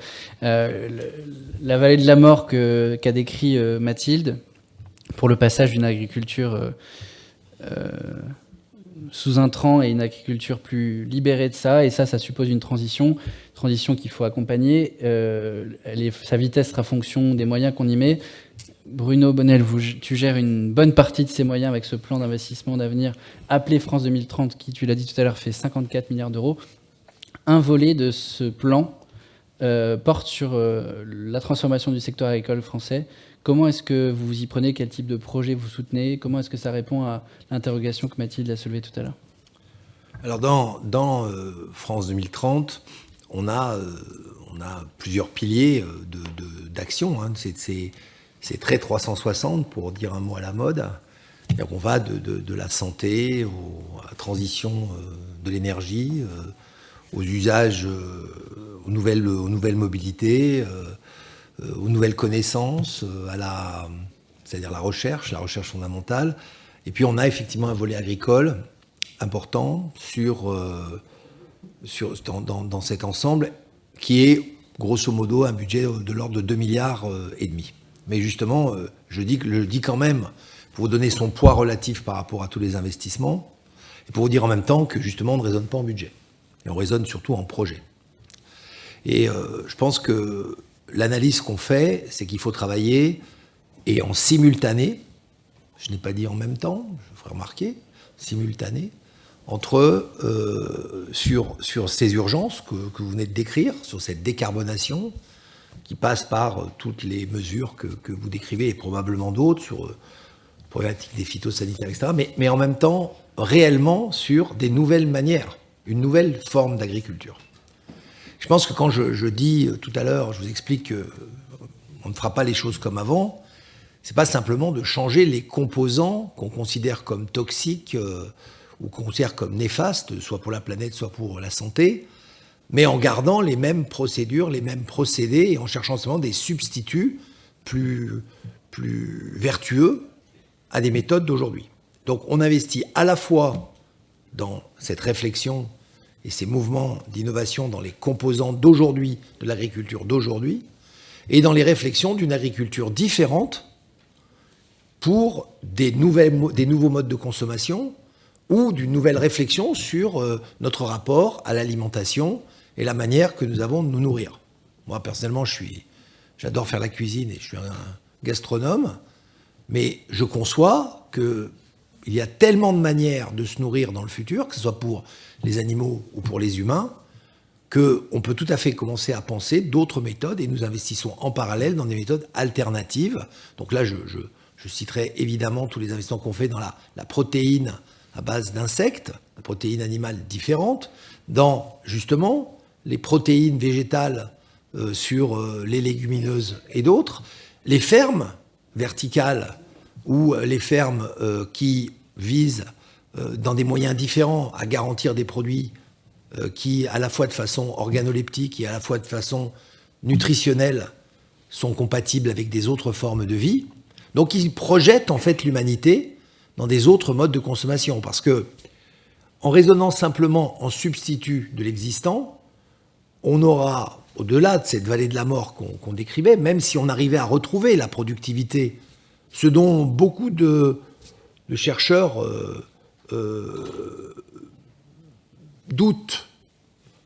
la vallée de la mort qu'a décrit Mathilde pour le passage d'une agriculture sous intrants et une agriculture plus libérée de ça, et ça suppose une transition qu'il faut accompagner. Sa vitesse sera fonction des moyens qu'on y met. Bruno Bonnel, tu gères une bonne partie de ces moyens avec ce plan d'investissement d'avenir appelé France 2030, qui, tu l'as dit tout à l'heure, fait 54 milliards d'euros. Un volet de ce plan porte sur la transformation du secteur agricole français. Comment est-ce que vous y prenez? Quel type de projet vous soutenez? Comment est-ce que ça répond à l'interrogation que Mathilde a soulevée tout à l'heure? Alors dans France 2030, on a plusieurs piliers d'action. Hein. C'est très 360, pour dire un mot à la mode. On va de la santé à la transition de l'énergie, aux usages, aux nouvelles mobilités, aux nouvelles connaissances, c'est-à-dire la recherche fondamentale. Et puis on a effectivement un volet agricole important dans cet ensemble, qui est grosso modo un budget de l'ordre de 2,5 milliards. Mais justement, je le dis quand même, pour vous donner son poids relatif par rapport à tous les investissements, et pour vous dire en même temps que justement on ne raisonne pas en budget, et on raisonne surtout en projet. Et je pense que l'analyse qu'on fait, c'est qu'il faut travailler, et en simultané, je n'ai pas dit en même temps, je vous ferai remarquer, simultané, sur ces urgences que vous venez de décrire, sur cette décarbonation, qui passe par toutes les mesures que vous décrivez, et probablement d'autres, sur problématique des phytosanitaires, etc., mais en même temps, réellement, sur des nouvelles manières, une nouvelle forme d'agriculture. Je pense que quand je dis tout à l'heure, je vous explique qu'on ne fera pas les choses comme avant, c'est pas simplement de changer les composants qu'on considère comme toxiques ou qu'on considère comme néfastes, soit pour la planète, soit pour la santé, mais en gardant les mêmes procédures, les mêmes procédés, et en cherchant seulement des substituts plus vertueux à des méthodes d'aujourd'hui. Donc on investit à la fois dans cette réflexion et ces mouvements d'innovation dans les composants d'aujourd'hui, de l'agriculture d'aujourd'hui, et dans les réflexions d'une agriculture différente pour des nouveaux modes de consommation, ou d'une nouvelle réflexion sur notre rapport à l'alimentation et la manière que nous avons de nous nourrir. Moi, personnellement, j'adore faire la cuisine et je suis un gastronome, mais je conçois qu'il y a tellement de manières de se nourrir dans le futur, que ce soit pour les animaux ou pour les humains, qu'on peut tout à fait commencer à penser d'autres méthodes, et nous investissons en parallèle dans des méthodes alternatives. Donc là, je citerai évidemment tous les investissements qu'on fait dans la protéine à base d'insectes, la protéine animale différente, dans justement les protéines végétales sur les légumineuses et d'autres, les fermes verticales ou les fermes qui visent dans des moyens différents à garantir des produits qui, à la fois de façon organoleptique et à la fois de façon nutritionnels sont compatibles avec des autres formes de vie. Donc ils projettent en fait l'humanité dans des autres modes de consommation. Parce que en raisonnant simplement en substitut de l'existant, on aura, au-delà de cette vallée de la mort qu'on décrivait, même si on arrivait à retrouver la productivité, ce dont beaucoup de chercheurs doutent.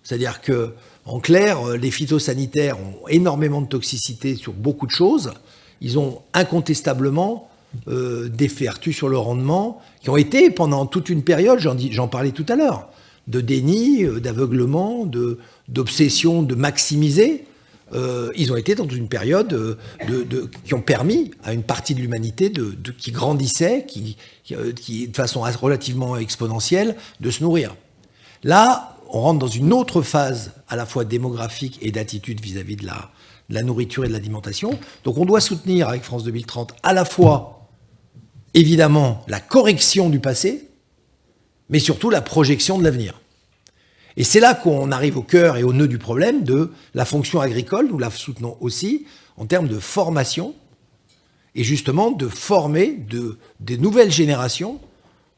C'est-à-dire que, en clair, les phytosanitaires ont énormément de toxicité sur beaucoup de choses. Ils ont incontestablement des vertus sur le rendement qui ont été, pendant toute une période, j'en parlais tout à l'heure, de déni, d'aveuglement, d'obsession, de maximiser. Ils ont été dans une période qui ont permis à une partie de l'humanité qui grandissait, qui de façon relativement exponentielle, de se nourrir. Là, on rentre dans une autre phase à la fois démographique et d'attitude vis-à-vis de la nourriture et de l'alimentation. Donc on doit soutenir avec France 2030 à la fois, évidemment, la correction du passé, mais surtout la projection de l'avenir. Et c'est là qu'on arrive au cœur et au nœud du problème de la fonction agricole. Nous la soutenons aussi en termes de formation et justement de former des nouvelles générations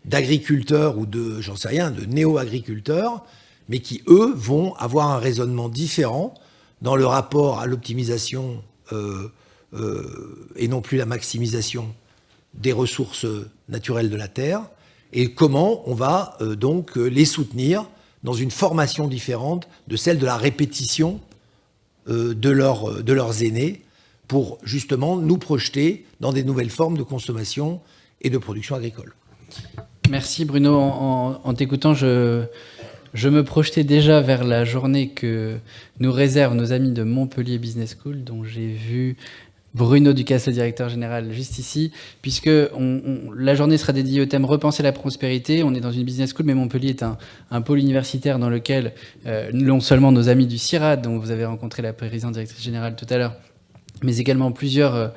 d'agriculteurs ou j'en sais rien, de néo-agriculteurs, mais qui, eux, vont avoir un raisonnement différent dans le rapport à l'optimisation et non plus la maximisation des ressources naturelles de la Terre, et comment on va donc les soutenir dans une formation différente de celle de la répétition de leurs aînés, pour justement nous projeter dans des nouvelles formes de consommation et de production agricole. Merci Bruno. En t'écoutant, je me projetais déjà vers la journée que nous réservent nos amis de Montpellier Business School, dont j'ai vu Bruno Ducasse, le directeur général, juste ici, puisque la journée sera dédiée au thème « Repenser la prospérité ». On est dans une business school, mais Montpellier est un pôle universitaire dans lequel non seulement nos amis du CIRAD, dont vous avez rencontré la présidente directrice générale tout à l'heure, mais également plusieurs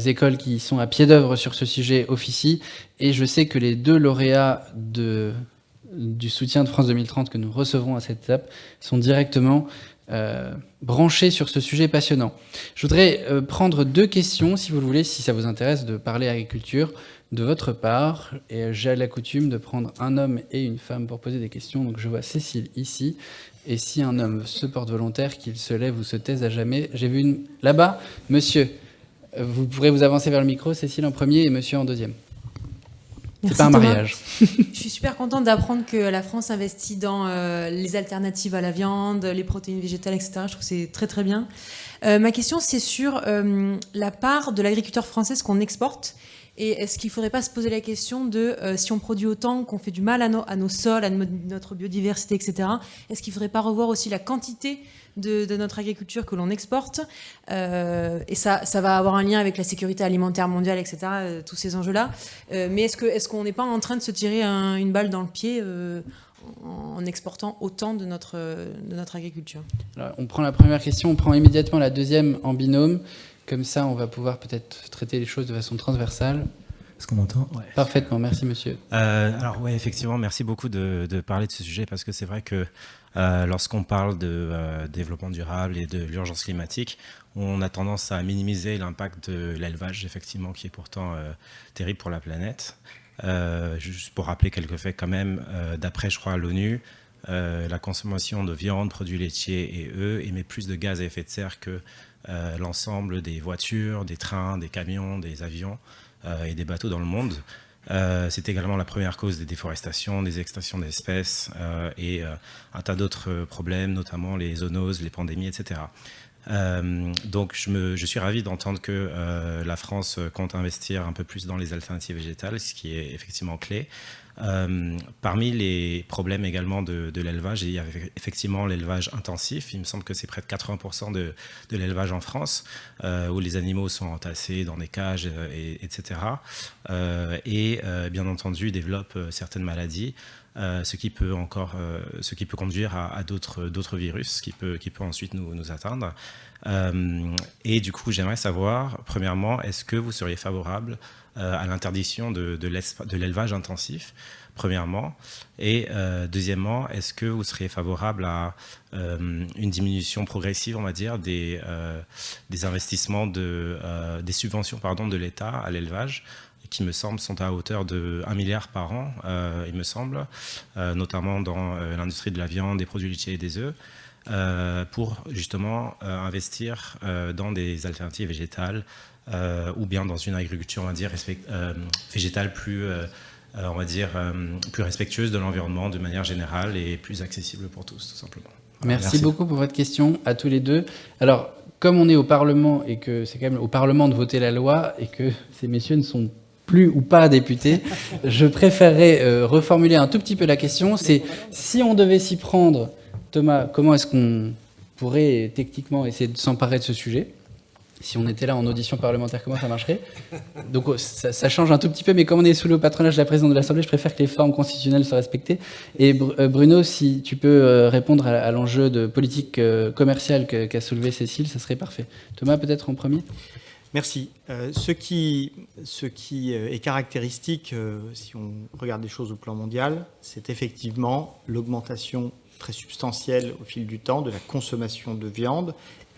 écoles qui sont à pied d'œuvre sur ce sujet officient. Et je sais que les 2 lauréats du soutien de France 2030 que nous recevrons à cette étape sont directement branchés sur ce sujet passionnant. Je voudrais prendre 2 questions, si vous le voulez, si ça vous intéresse de parler agriculture de votre part. Et j'ai la coutume de prendre un homme et une femme pour poser des questions. Donc je vois Cécile ici. Et si un homme se porte volontaire, qu'il se lève ou se taise à jamais. J'ai vu là-bas, monsieur. Vous pourrez vous avancer vers le micro, Cécile en premier et monsieur en deuxième. C'est pas un mariage. Je suis super contente d'apprendre que la France investit dans les alternatives à la viande, les protéines végétales, etc. Je trouve que c'est très très bien. Ma question, c'est sur la part de l'agriculteur français qu'on exporte. Et est-ce qu'il ne faudrait pas se poser la question de si on produit autant, qu'on fait du mal à nos sols, à notre biodiversité, etc., est-ce qu'il ne faudrait pas revoir aussi la quantité de notre agriculture que l'on exporte et ça va avoir un lien avec la sécurité alimentaire mondiale, etc., tous ces enjeux-là. Mais est-ce qu'on n'est pas en train de se tirer une balle dans le pied en exportant autant de notre agriculture? Alors, on prend la première question, on prend immédiatement la deuxième en binôme. Comme ça, on va pouvoir peut-être traiter les choses de façon transversale. Est-ce qu'on m'entend? Ouais. Parfaitement, merci monsieur. Alors oui, effectivement, merci beaucoup de parler de ce sujet, parce que c'est vrai que lorsqu'on parle de développement durable et de l'urgence climatique, on a tendance à minimiser l'impact de l'élevage, effectivement, qui est pourtant terrible pour la planète. Juste pour rappeler quelques faits quand même, d'après, je crois, l'ONU, la consommation de viande, produits laitiers et œufs émet plus de gaz à effet de serre que l'ensemble des voitures, des trains, des camions, des avions et des bateaux dans le monde. C'est également la première cause des déforestations, des extinctions d'espèces et un tas d'autres problèmes, notamment les zoonoses, les pandémies, etc. Donc je suis ravi d'entendre que la France compte investir un peu plus dans les alternatives végétales, ce qui est effectivement clé. Parmi les problèmes également de l'élevage, il y a effectivement l'élevage intensif. Il me semble que c'est près de 80% de l'élevage en France, où les animaux sont entassés dans des cages, etc. Et bien entendu développent certaines maladies, ce qui peut conduire à d'autres virus qui peut ensuite nous atteindre. Et du coup, j'aimerais savoir, premièrement, est-ce que vous seriez favorable à l'interdiction de l'élevage intensif, premièrement, et deuxièmement, est-ce que vous seriez favorable à une diminution progressive, on va dire, des investissements, des subventions de l'État à l'élevage, qui me semble sont à hauteur de 1 milliard par an, il me semble, notamment dans l'industrie de la viande, des produits laitiers et des œufs, pour justement investir dans des alternatives végétales ou bien dans une agriculture, on va dire, végétale plus, on va dire, plus respectueuse de l'environnement de manière générale et plus accessible pour tous, tout simplement. Voilà, merci beaucoup pour votre question à tous les deux. Alors, comme on est au Parlement et que c'est quand même au Parlement de voter la loi et que ces messieurs ne sont plus ou pas députés, je préférerais reformuler un tout petit peu la question. C'est si on devait s'y prendre, Thomas, comment est-ce qu'on pourrait techniquement essayer de s'emparer de ce sujet ? Si on était là en audition parlementaire, comment ça marcherait ? Donc ça change un tout petit peu, mais comme on est sous le patronage de la présidente de l'Assemblée, je préfère que les formes constitutionnelles soient respectées. Et Bruno, si tu peux répondre à l'enjeu de politique commerciale qu'a soulevé Cécile, ça serait parfait. Thomas, peut-être en premier ? Merci. Ce qui est caractéristique, si on regarde les choses au plan mondial, c'est effectivement l'augmentation très substantielle au fil du temps de la consommation de viande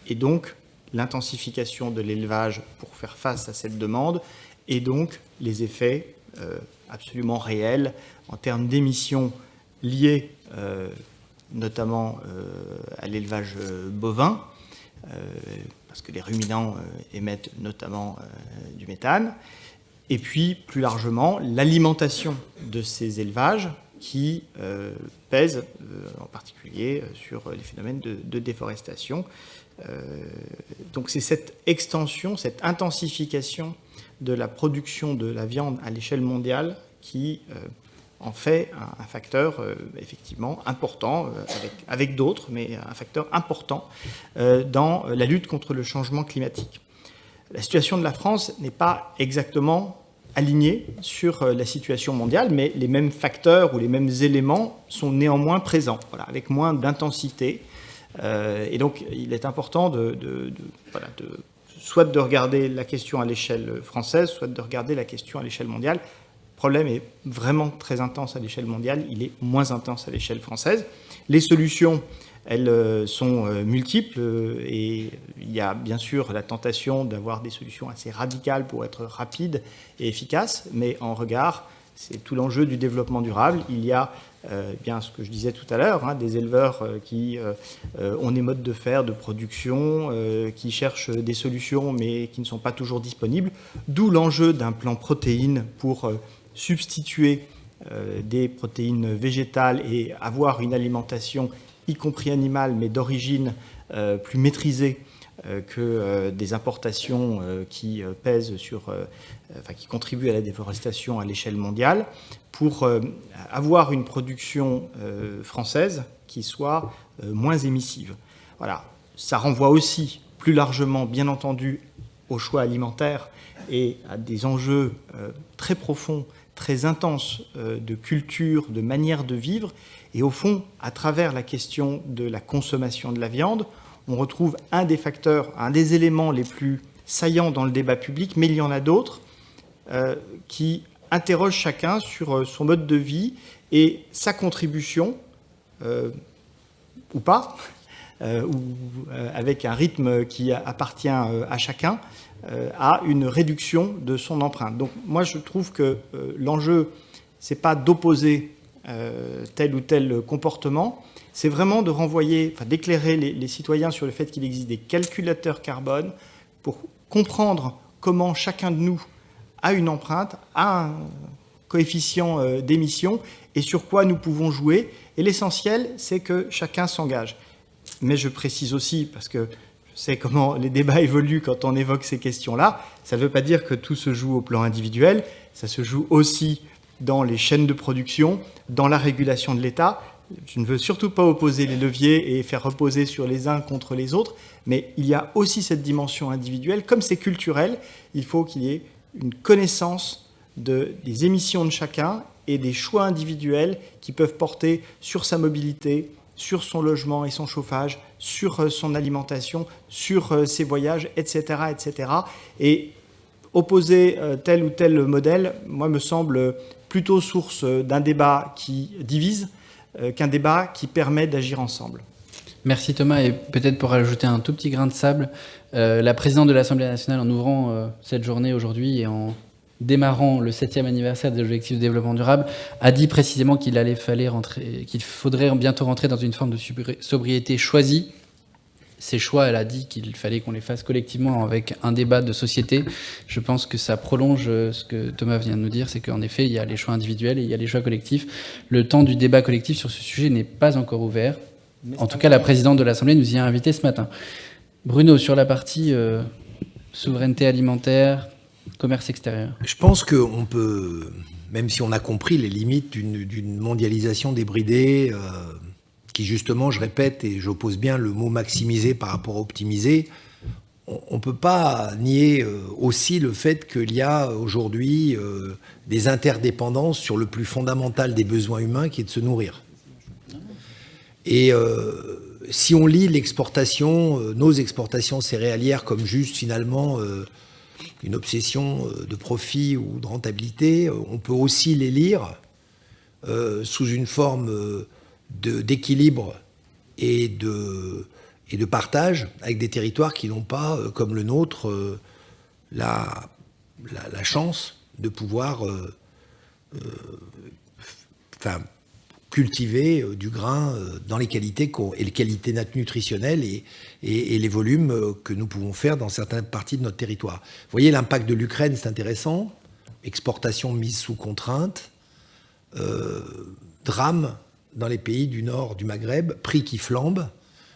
et donc l'intensification de l'élevage pour faire face à cette demande et donc les effets absolument réels en termes d'émissions liées notamment à l'élevage bovin, parce que les ruminants émettent notamment du méthane, et puis plus largement l'alimentation de ces élevages qui pèsent en particulier sur les phénomènes de déforestation. Donc c'est cette extension, cette intensification de la production de la viande à l'échelle mondiale qui en fait un facteur effectivement important, avec d'autres, mais un facteur important dans la lutte contre le changement climatique. La situation de la France n'est pas exactement alignée sur la situation mondiale, mais les mêmes facteurs ou les mêmes éléments sont néanmoins présents, voilà, avec moins d'intensité. Et donc il est important soit de regarder la question à l'échelle française, soit de regarder la question à l'échelle mondiale. Le problème est vraiment très intense à l'échelle mondiale, il est moins intense à l'échelle française. Les solutions, elles sont multiples et il y a bien sûr la tentation d'avoir des solutions assez radicales pour être rapides et efficaces, mais en regard, c'est tout l'enjeu du développement durable. Il y a bien ce que je disais tout à l'heure, des éleveurs qui ont des modes de faire, de production, qui cherchent des solutions mais qui ne sont pas toujours disponibles, d'où l'enjeu d'un plan protéines pour substituer des protéines végétales et avoir une alimentation, y compris animale, mais d'origine plus maîtrisée que des importations qui pèsent qui contribuent à la déforestation à l'échelle mondiale, pour avoir une production française qui soit moins émissive. Voilà. Ça renvoie aussi plus largement, bien entendu, au choix alimentaire et à des enjeux très profonds, très intenses de culture, de manière de vivre. Et au fond, à travers la question de la consommation de la viande, on retrouve un des facteurs, un des éléments les plus saillants dans le débat public, mais il y en a d'autres qui interrogent chacun sur son mode de vie et sa contribution, ou pas, avec un rythme qui appartient à chacun, à une réduction de son empreinte. Donc moi je trouve que l'enjeu, c'est pas d'opposer tel ou tel comportement, c'est vraiment de renvoyer, d'éclairer les citoyens sur le fait qu'il existe des calculateurs carbone pour comprendre comment chacun de nous a une empreinte, a un coefficient d'émission et sur quoi nous pouvons jouer. Et l'essentiel, c'est que chacun s'engage. Mais je précise aussi, parce que je sais comment les débats évoluent quand on évoque ces questions-là, ça ne veut pas dire que tout se joue au plan individuel, ça se joue aussi dans les chaînes de production, dans la régulation de l'État. Je ne veux surtout pas opposer les leviers et faire reposer sur les uns contre les autres, mais il y a aussi cette dimension individuelle. Comme c'est culturel, il faut qu'il y ait une connaissance des émissions de chacun et des choix individuels qui peuvent porter sur sa mobilité, sur son logement et son chauffage, sur son alimentation, sur ses voyages, etc., etc. Et opposer tel ou tel modèle, moi, me semble plutôt source d'un débat qui divise qu'un débat qui permet d'agir ensemble. Merci Thomas, et peut-être pour ajouter un tout petit grain de sable, la présidente de l'Assemblée nationale, en ouvrant cette journée aujourd'hui et en démarrant le 7e anniversaire des objectifs de développement durable, a dit précisément qu'il faudrait bientôt rentrer dans une forme de sobriété choisie. Ces choix, elle a dit qu'il fallait qu'on les fasse collectivement avec un débat de société. Je pense que ça prolonge ce que Thomas vient de nous dire, c'est qu'en effet, il y a les choix individuels et il y a les choix collectifs. Le temps du débat collectif sur ce sujet n'est pas encore ouvert. En tout cas, la présidente de l'Assemblée nous y a invités ce matin. Bruno, sur la partie souveraineté alimentaire, commerce extérieur. Je pense qu'on peut, même si on a compris les limites d'une mondialisation débridée, qui justement, je répète, et j'oppose bien le mot maximiser par rapport à optimiser, on ne peut pas nier aussi le fait qu'il y a aujourd'hui des interdépendances sur le plus fondamental des besoins humains, qui est de se nourrir. Et si on lit l'exportation, nos exportations céréalières comme juste finalement une obsession de profit ou de rentabilité, on peut aussi les lire sous une forme d'équilibre et de partage avec des territoires qui n'ont pas, comme le nôtre, la chance de pouvoir cultiver du grain dans les qualités et les qualités nutritionnelles et les volumes que nous pouvons faire dans certaines parties de notre territoire. Vous voyez l'impact de l'Ukraine, c'est intéressant. Exportation mise sous contrainte, drame dans les pays du nord du Maghreb, prix qui flambent,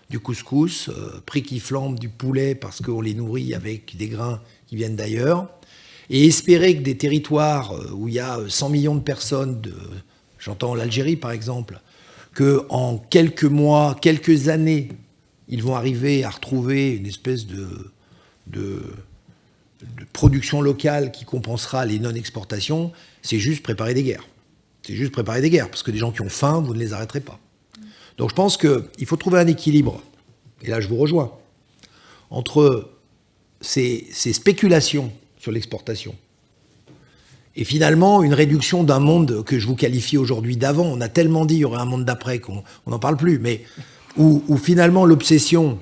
du couscous, prix qui flambe du poulet parce qu'on les nourrit avec des grains qui viennent d'ailleurs. Et espérer que des territoires où il y a 100 millions de personnes, j'entends l'Algérie par exemple, qu'en quelques mois, quelques années, ils vont arriver à retrouver une espèce de production locale qui compensera les non-exportations, c'est juste préparer des guerres. C'est juste préparer des guerres, parce que des gens qui ont faim, vous ne les arrêterez pas. Donc je pense qu'il faut trouver un équilibre, et là je vous rejoins, entre ces spéculations sur l'exportation et finalement une réduction d'un monde que je vous qualifie aujourd'hui d'avant. On a tellement dit qu'il y aurait un monde d'après qu'on n'en parle plus, mais où finalement l'obsession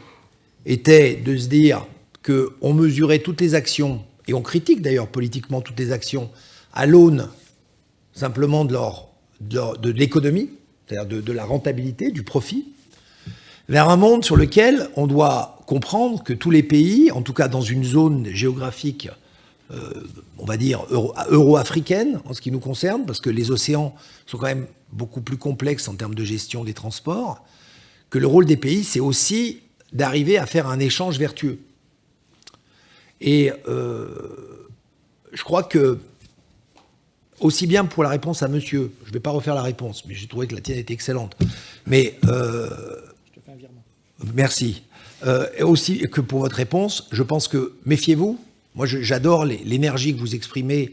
était de se dire qu'on mesurait toutes les actions, et on critique d'ailleurs politiquement toutes les actions, à l'aune simplement de l'économie, c'est-à-dire de la rentabilité, du profit, vers un monde sur lequel on doit comprendre que tous les pays, en tout cas dans une zone géographique, on va dire euro-africaine en ce qui nous concerne, parce que les océans sont quand même beaucoup plus complexes en termes de gestion des transports, que le rôle des pays, c'est aussi d'arriver à faire un échange vertueux. Et je crois que, aussi bien pour la réponse à monsieur, je ne vais pas refaire la réponse, mais j'ai trouvé que la tienne était excellente, mais je te fais un virement. Merci. Et aussi que pour votre réponse, je pense que, méfiez-vous, moi j'adore l'énergie que vous exprimez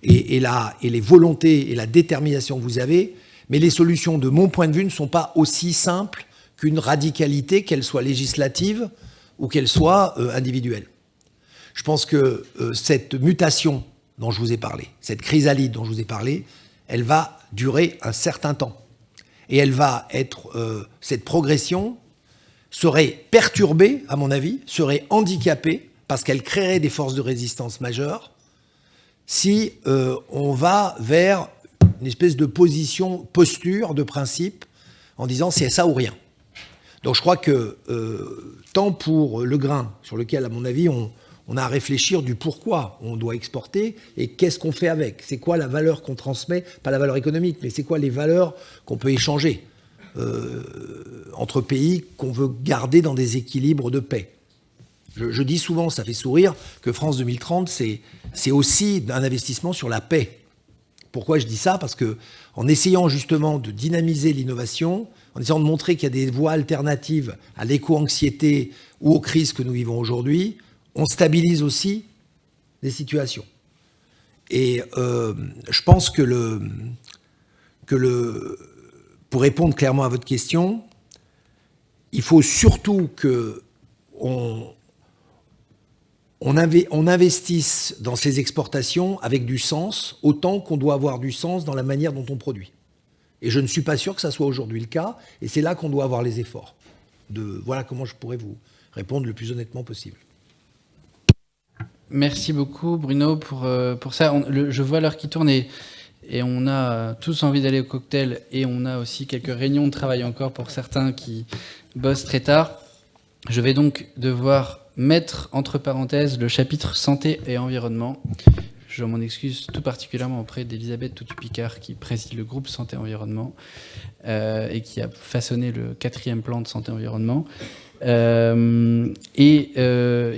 et les volontés et la détermination que vous avez, mais les solutions, de mon point de vue, ne sont pas aussi simples qu'une radicalité, qu'elle soit législative ou qu'elle soit individuelle. Je pense que cette mutation dont je vous ai parlé, cette chrysalide dont je vous ai parlé, elle va durer un certain temps. Et elle va être, cette progression serait perturbée, à mon avis, serait handicapée, parce qu'elle créerait des forces de résistance majeures, si on va vers une espèce de posture, de principe, en disant c'est ça ou rien. Donc je crois que, tant pour le grain, sur lequel, à mon avis, on a à réfléchir du pourquoi on doit exporter et qu'est-ce qu'on fait avec. C'est quoi la valeur qu'on transmet, pas la valeur économique, mais c'est quoi les valeurs qu'on peut échanger entre pays qu'on veut garder dans des équilibres de paix. Je dis souvent, ça fait sourire, que France 2030, c'est aussi un investissement sur la paix. Pourquoi je dis ça ? Parce que en essayant justement de dynamiser l'innovation, en essayant de montrer qu'il y a des voies alternatives à l'éco-anxiété ou aux crises que nous vivons aujourd'hui, on stabilise aussi des situations. Et je pense que pour répondre clairement à votre question, il faut surtout qu'on investisse dans ces exportations avec du sens, autant qu'on doit avoir du sens dans la manière dont on produit. Et je ne suis pas sûr que ça soit aujourd'hui le cas, et c'est là qu'on doit avoir les efforts. Voilà comment je pourrais vous répondre le plus honnêtement possible. Merci beaucoup Bruno pour ça. Je vois l'heure qui tourne et on a tous envie d'aller au cocktail et on a aussi quelques réunions de travail encore pour certains qui bossent très tard. Je vais donc devoir mettre entre parenthèses le chapitre santé et environnement. Je m'en excuse tout particulièrement auprès d'Elisabeth Toutu-Picard qui préside le groupe Santé Environnement et qui a façonné le 4e plan de Santé Environnement. Et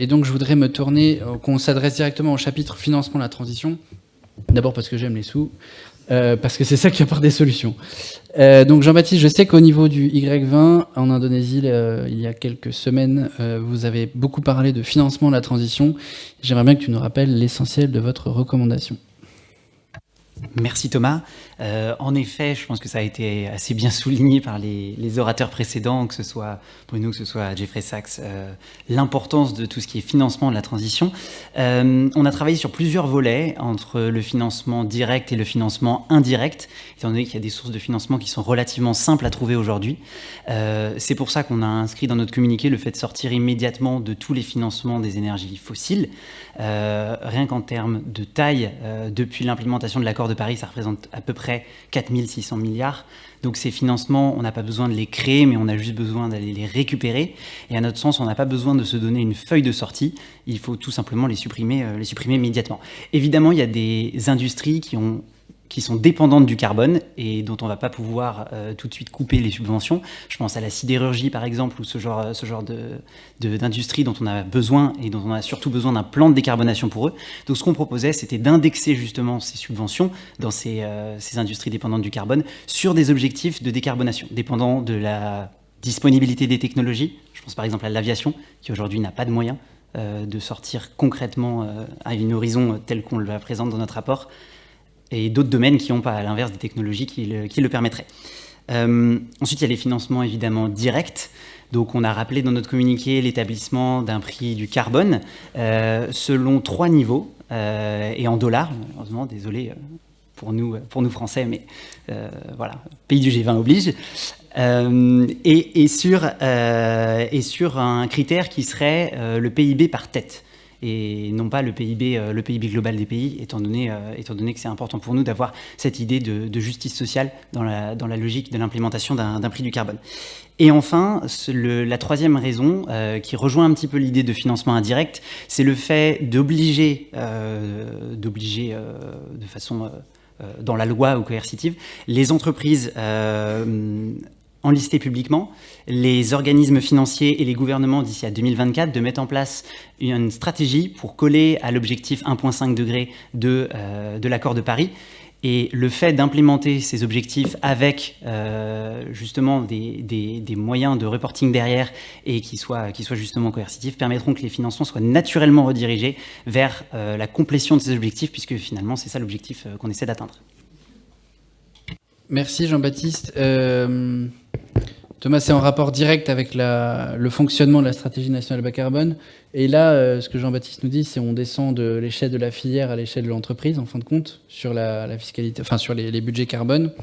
donc je voudrais me tourner, qu'on s'adresse directement au chapitre financement de la transition. D'abord parce que j'aime les sous, parce que c'est ça qui apporte des solutions. Donc Jean-Baptiste, je sais qu'au niveau du Y20 en Indonésie, il y a quelques semaines, vous avez beaucoup parlé de financement de la transition. J'aimerais bien que tu nous rappelles l'essentiel de votre recommandation. Merci Thomas. En effet, je pense que ça a été assez bien souligné par les orateurs précédents, que ce soit Bruno, que ce soit Jeffrey Sachs, l'importance de tout ce qui est financement de la transition. On a travaillé sur plusieurs volets, entre le financement direct et le financement indirect, étant donné qu'il y a des sources de financement qui sont relativement simples à trouver aujourd'hui. C'est pour ça qu'on a inscrit dans notre communiqué le fait de sortir immédiatement de tous les financements des énergies fossiles. Rien qu'en termes de taille, depuis l'implémentation de l'accord de Paris, ça représente à peu près 4600 milliards. Donc ces financements, on n'a pas besoin de les créer, mais on a juste besoin d'aller les récupérer. Et à notre sens, on n'a pas besoin de se donner une feuille de sortie. Il faut tout simplement les supprimer immédiatement. Évidemment, il y a des industries qui sont dépendantes du carbone et dont on ne va pas pouvoir tout de suite couper les subventions. Je pense à la sidérurgie, par exemple, ou ce genre d'industrie dont on a besoin et dont on a surtout besoin d'un plan de décarbonation pour eux. Donc ce qu'on proposait, c'était d'indexer justement ces subventions dans ces industries dépendantes du carbone sur des objectifs de décarbonation, dépendant de la disponibilité des technologies. Je pense par exemple à l'aviation, qui aujourd'hui n'a pas de moyens de sortir concrètement à une horizon telle qu'on le présente dans notre rapport, et d'autres domaines qui n'ont pas, à l'inverse, des technologies qui le permettraient. Ensuite, il y a les financements évidemment directs. Donc, on a rappelé dans notre communiqué l'établissement d'un prix du carbone selon 3 niveaux et en dollars. Heureusement, désolé pour nous Français, mais voilà, pays du G20 oblige. Et sur un critère qui serait le PIB par tête, et non pas le PIB global des pays, étant donné que c'est important pour nous d'avoir cette idée de justice sociale dans la logique de l'implémentation d'un prix du carbone. Et enfin, la troisième raison, qui rejoint un petit peu l'idée de financement indirect, c'est le fait d'obliger de façon dans la loi ou coercitive les entreprises enlistés publiquement, les organismes financiers et les gouvernements d'ici à 2024 de mettre en place une stratégie pour coller à l'objectif 1,5 degré de l'accord de Paris. Et le fait d'implémenter ces objectifs avec justement des moyens de reporting derrière et qui soient justement coercitifs permettront que les financements soient naturellement redirigés vers la complétion de ces objectifs, puisque finalement c'est ça l'objectif qu'on essaie d'atteindre. Merci Jean-Baptiste. Thomas, c'est en rapport direct avec le fonctionnement de la stratégie nationale bas carbone. Et là, ce que Jean-Baptiste nous dit, c'est qu'on descend de l'échelle de la filière à l'échelle de l'entreprise, en fin de compte, sur la fiscalité, enfin sur les budgets carbone.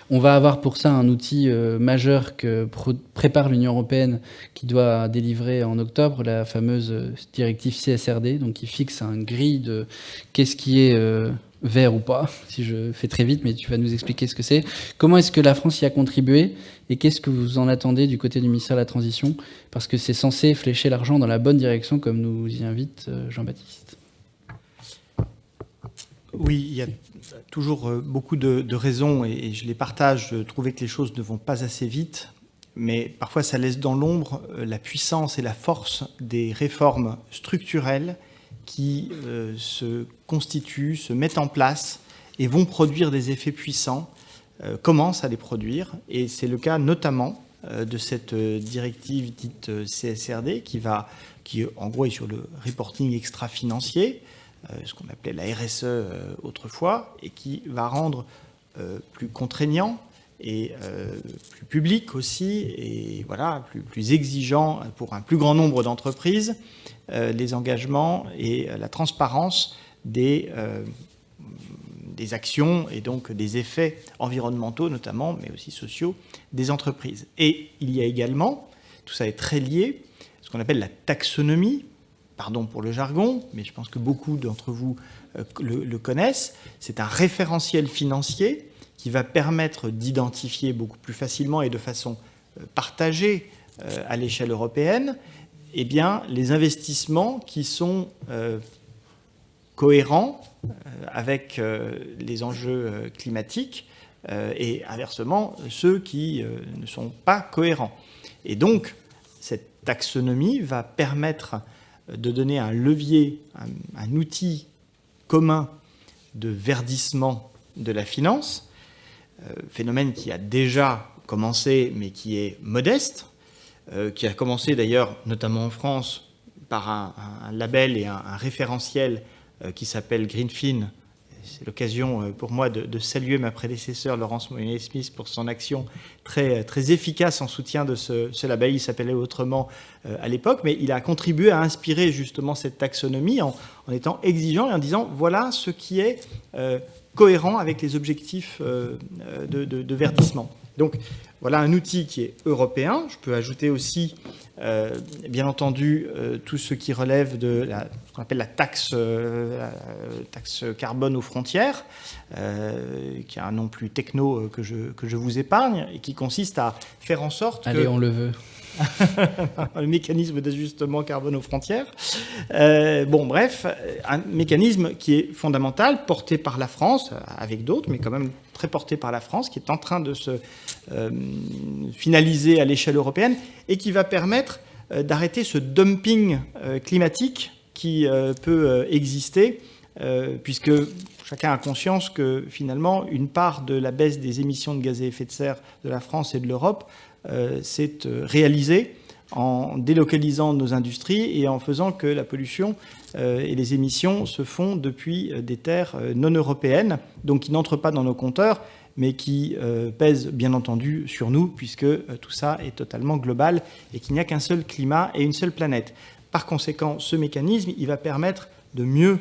On va avoir pour ça un outil majeur que prépare l'Union européenne, qui doit délivrer en octobre la fameuse directive CSRD, donc qui fixe une grille de qu'est-ce qui est vert ou pas, si je fais très vite, mais tu vas nous expliquer ce que c'est. Comment est-ce que la France y a contribué et qu'est-ce que vous en attendez du côté du ministère de la Transition? Parce que c'est censé flécher l'argent dans la bonne direction, comme nous y invite Jean-Baptiste. Oui, il y a toujours beaucoup de raisons et je les partage. Je trouvais que les choses ne vont pas assez vite, mais parfois ça laisse dans l'ombre la puissance et la force des réformes structurelles qui se constituent, se mettent en place et vont produire des effets puissants, commencent à les produire. Et c'est le cas notamment de cette directive dite CSRD qui en gros est sur le reporting extra-financier, ce qu'on appelait la RSE autrefois, et qui va rendre plus contraignant et plus public aussi, et voilà, plus exigeant pour un plus grand nombre d'entreprises, les engagements et la transparence des actions et donc des effets environnementaux notamment, mais aussi sociaux des entreprises. Et il y a également, tout ça est très lié, ce qu'on appelle la taxonomie, pardon pour le jargon, mais je pense que beaucoup d'entre vous le connaissent. C'est un référentiel financier qui va permettre d'identifier beaucoup plus facilement et de façon partagée à l'échelle européenne, eh bien, les investissements qui sont cohérents avec les enjeux climatiques et inversement ceux qui ne sont pas cohérents. Et donc, cette taxonomie va permettre de donner un levier, un outil commun de verdissement de la finance, phénomène qui a déjà commencé mais qui est modeste, qui a commencé d'ailleurs notamment en France par un label et un référentiel qui s'appelle Greenfin. C'est l'occasion pour moi de saluer ma prédécesseur Laurence Moynier-Smith pour son action très, très efficace en soutien de ce label. Il s'appelait autrement à l'époque, mais il a contribué à inspirer justement cette taxonomie en étant exigeant et en disant voilà ce qui est cohérent avec les objectifs de verdissement. Donc voilà un outil qui est européen. Je peux ajouter aussi, bien entendu, tout ce qui relève de ce qu'on appelle la taxe carbone aux frontières, qui a un nom plus techno que je vous épargne, et qui consiste à faire en sorte Allez, on le veut. le mécanisme d'ajustement carbone aux frontières. Bon, bref, un mécanisme qui est fondamental, porté par la France, avec d'autres, mais quand même très porté par la France, qui est en train de se finaliser à l'échelle européenne et qui va permettre d'arrêter ce dumping climatique qui peut exister, puisque chacun a conscience que finalement, une part de la baisse des émissions de gaz à effet de serre de la France et de l'Europe s'est réalisée en délocalisant nos industries et en faisant que la pollution et les émissions se font depuis des terres non européennes, donc qui n'entrent pas dans nos compteurs, mais qui pèsent bien entendu sur nous, puisque tout ça est totalement global et qu'il n'y a qu'un seul climat et une seule planète. Par conséquent, ce mécanisme, il va permettre de mieux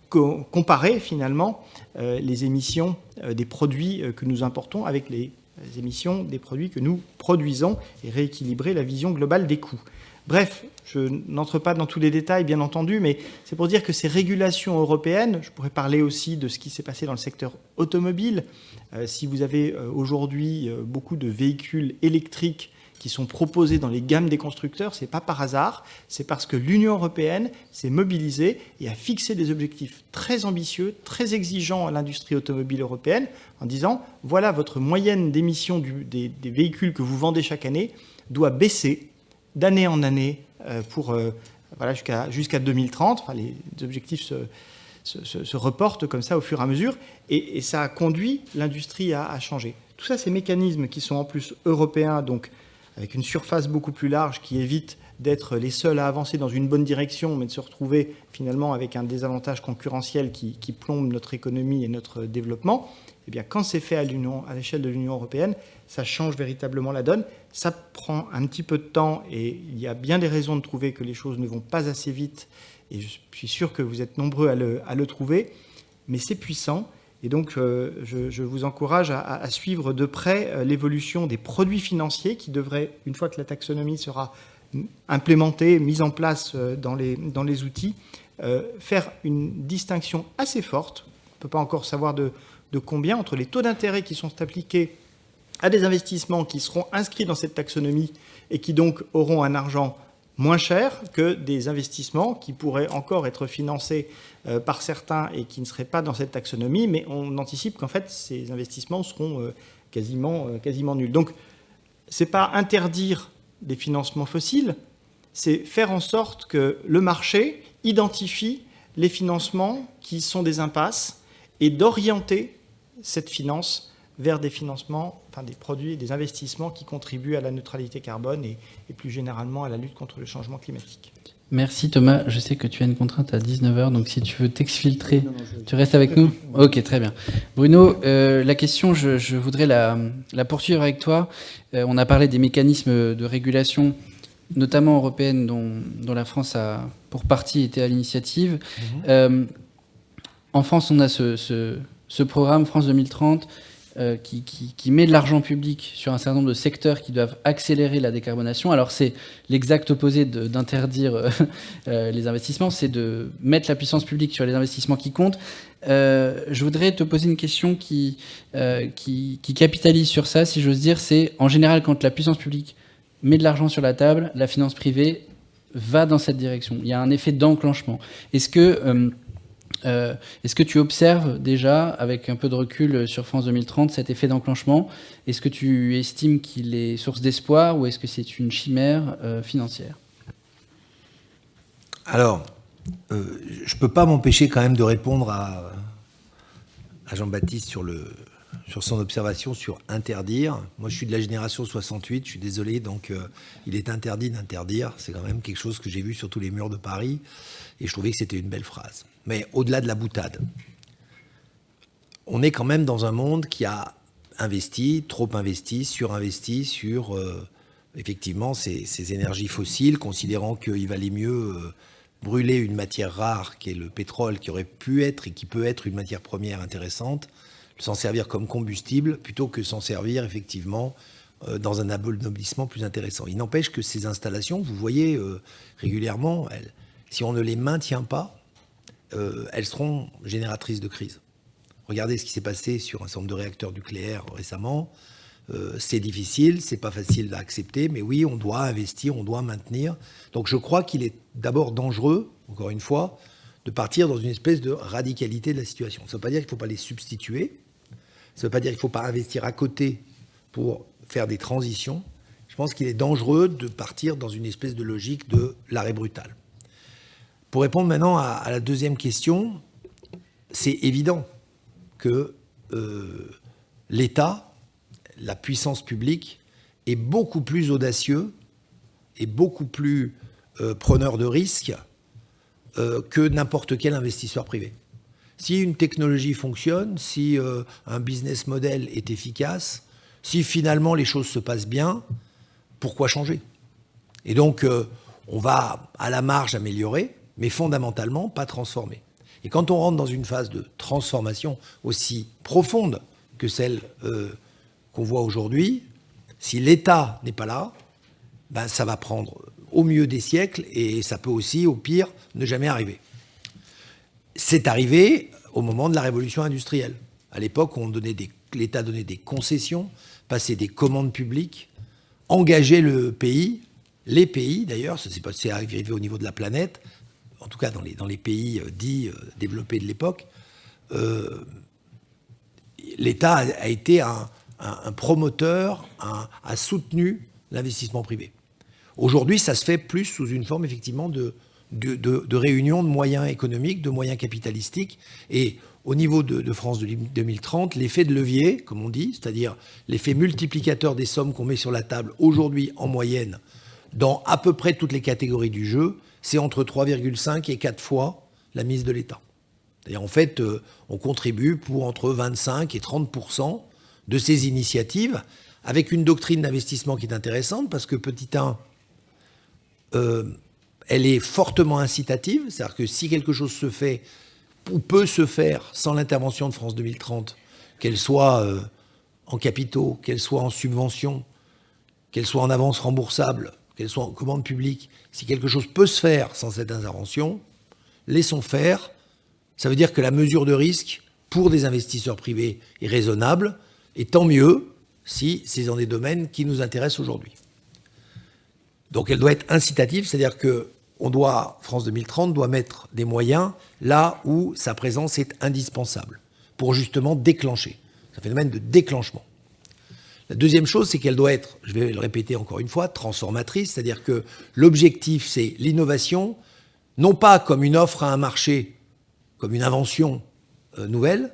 comparer finalement les émissions des produits que nous importons avec les émissions des produits que nous produisons et rééquilibrer la vision globale des coûts. Bref, je n'entre pas dans tous les détails, bien entendu, mais c'est pour dire que ces régulations européennes, je pourrais parler aussi de ce qui s'est passé dans le secteur automobile. Si vous avez aujourd'hui beaucoup de véhicules électriques qui sont proposés dans les gammes des constructeurs, ce n'est pas par hasard, c'est parce que l'Union européenne s'est mobilisée et a fixé des objectifs très ambitieux, très exigeants à l'industrie automobile européenne, en disant, voilà, votre moyenne d'émissions des véhicules que vous vendez chaque année doit baisser d'année en année pour voilà, jusqu'à 2030. Enfin, les objectifs se reportent comme ça au fur et à mesure, et ça a conduit l'industrie à changer. Tout ça, ces mécanismes qui sont en plus européens, donc avec une surface beaucoup plus large qui évite d'être les seuls à avancer dans une bonne direction, mais de se retrouver finalement avec un désavantage concurrentiel qui plombe notre économie et notre développement, eh bien, quand c'est fait à l'échelle de l'Union européenne, ça change véritablement la donne. Ça prend un petit peu de temps et il y a bien des raisons de trouver que les choses ne vont pas assez vite, et je suis sûr que vous êtes nombreux à le trouver, mais c'est puissant. Et donc, je vous encourage à suivre de près l'évolution des produits financiers qui devraient, une fois que la taxonomie sera implémentée, mise en place dans les outils, faire une distinction assez forte, on ne peut pas encore savoir de combien, entre les taux d'intérêt qui sont appliqués à des investissements qui seront inscrits dans cette taxonomie et qui donc auront un argent moins cher que des investissements qui pourraient encore être financés par certains et qui ne seraient pas dans cette taxonomie, mais on anticipe qu'en fait, ces investissements seront quasiment nuls. Donc, ce n'est pas interdire des financements fossiles, c'est faire en sorte que le marché identifie les financements qui sont des impasses et d'orienter cette finance vers des financements, enfin des produits et des investissements qui contribuent à la neutralité carbone et plus généralement à la lutte contre le changement climatique. Merci Thomas, je sais que tu as une contrainte à 19h, donc si tu veux t'exfiltrer, tu restes avec nous ? Ok, très bien. Bruno, la question, je voudrais la poursuivre avec toi. On a parlé des mécanismes de régulation, notamment européenne, dont la France a pour partie été à l'initiative. En France, on a ce programme France 2030 qui met de l'argent public sur un certain nombre de secteurs qui doivent accélérer la décarbonation. Alors c'est l'exact opposé d'interdire les investissements, c'est de mettre la puissance publique sur les investissements qui comptent. Je voudrais te poser une question qui capitalise sur ça, si j'ose dire. C'est en général quand la puissance publique met de l'argent sur la table, la finance privée va dans cette direction. Il y a un effet d'enclenchement. Est-ce que tu observes déjà, avec un peu de recul sur France 2030, cet effet d'enclenchement ? Est-ce que tu estimes qu'il est source d'espoir ou est-ce que c'est une chimère financière ? Alors, je ne peux pas m'empêcher quand même de répondre à Jean-Baptiste sur son observation sur interdire. Moi, je suis de la génération 68, je suis désolé, donc il est interdit d'interdire. C'est quand même quelque chose que j'ai vu sur tous les murs de Paris et je trouvais que c'était une belle phrase. Mais au-delà de la boutade, on est quand même dans un monde qui a investi, trop investi, surinvesti sur effectivement ces énergies fossiles, considérant qu'il valait mieux brûler une matière rare qui est le pétrole, qui aurait pu être et qui peut être une matière première intéressante, s'en servir comme combustible plutôt que s'en servir effectivement dans un abominissement plus intéressant. Il n'empêche que ces installations, vous voyez régulièrement, si on ne les maintient pas, elles seront génératrices de crise. Regardez ce qui s'est passé sur un certain nombre de réacteurs nucléaires récemment. C'est difficile, c'est pas facile à accepter, mais oui, on doit investir, on doit maintenir. Donc je crois qu'il est d'abord dangereux, encore une fois, de partir dans une espèce de radicalité de la situation. Ça ne veut pas dire qu'il ne faut pas les substituer, ça ne veut pas dire qu'il ne faut pas investir à côté pour faire des transitions. Je pense qu'il est dangereux de partir dans une espèce de logique de l'arrêt brutal. Pour répondre maintenant à la deuxième question, c'est évident que l'État, la puissance publique, est beaucoup plus audacieux et beaucoup plus preneur de risques que n'importe quel investisseur privé. Si une technologie fonctionne, si un business model est efficace, si finalement les choses se passent bien, pourquoi changer ? Et donc, on va à la marge améliorer, mais fondamentalement pas transformer. Et quand on rentre dans une phase de transformation aussi profonde que celle qu'on voit aujourd'hui, si l'État n'est pas là, ben ça va prendre au mieux des siècles et ça peut aussi, au pire, ne jamais arriver. C'est arrivé au moment de la révolution industrielle. À l'époque, l'État donnait des concessions, passait des commandes publiques, engageait le pays, les pays d'ailleurs, c'est arrivé au niveau de la planète, en tout cas dans les pays dits développés de l'époque, l'État a été un promoteur, a soutenu l'investissement privé. Aujourd'hui, ça se fait plus sous une forme effectivement de réunion de moyens économiques, de moyens capitalistiques. Et au niveau de France 2030, l'effet de levier, comme on dit, c'est-à-dire l'effet multiplicateur des sommes qu'on met sur la table aujourd'hui en moyenne, dans à peu près toutes les catégories du jeu, c'est entre 3,5 et 4 fois la mise de l'État. C'est-à-dire, en fait, on contribue pour entre 25 et 30% de ces initiatives, avec une doctrine d'investissement qui est intéressante, parce que petit 1, elle est fortement incitative, c'est-à-dire que si quelque chose se fait ou peut se faire sans l'intervention de France 2030, qu'elle soit en capitaux, qu'elle soit en subventions, qu'elle soit en avance remboursable, qu'elle soit en commande publique, si quelque chose peut se faire sans cette intervention, laissons faire. Ça veut dire que la mesure de risque pour des investisseurs privés est raisonnable, et tant mieux si c'est dans des domaines qui nous intéressent aujourd'hui. Donc elle doit être incitative, c'est-à-dire que France 2030 doit mettre des moyens là où sa présence est indispensable pour justement déclencher. C'est un phénomène de déclenchement. La deuxième chose, c'est qu'elle doit être, je vais le répéter encore une fois, transformatrice, c'est-à-dire que l'objectif, c'est l'innovation, non pas comme une offre à un marché, comme une invention nouvelle,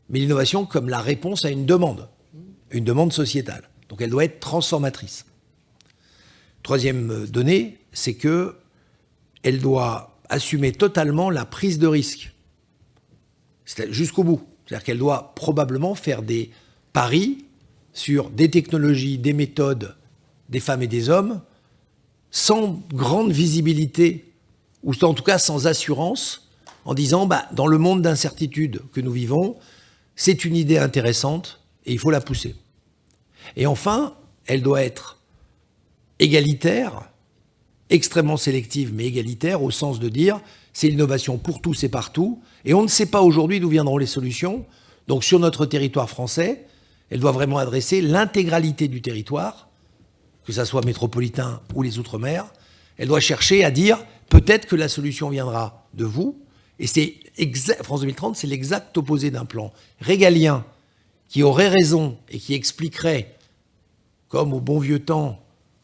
mais l'innovation comme la réponse à une demande sociétale. Donc elle doit être transformatrice. Troisième donnée, c'est que elle doit assumer totalement la prise de risque. Jusqu'au bout. C'est-à-dire qu'elle doit probablement faire des paris sur des technologies, des méthodes, des femmes et des hommes, sans grande visibilité, ou en tout cas sans assurance, en disant, dans le monde d'incertitude que nous vivons, c'est une idée intéressante et il faut la pousser. Et enfin, elle doit être égalitaire, extrêmement sélective, mais égalitaire, au sens de dire, c'est l'innovation pour tous et partout, et on ne sait pas aujourd'hui d'où viendront les solutions. Donc sur notre territoire français, elle doit vraiment adresser l'intégralité du territoire, que ça soit métropolitain ou les Outre-mer. Elle doit chercher à dire, peut-être que la solution viendra de vous, et c'est France 2030, c'est l'exact opposé d'un plan régalien qui aurait raison et qui expliquerait, comme au bon vieux temps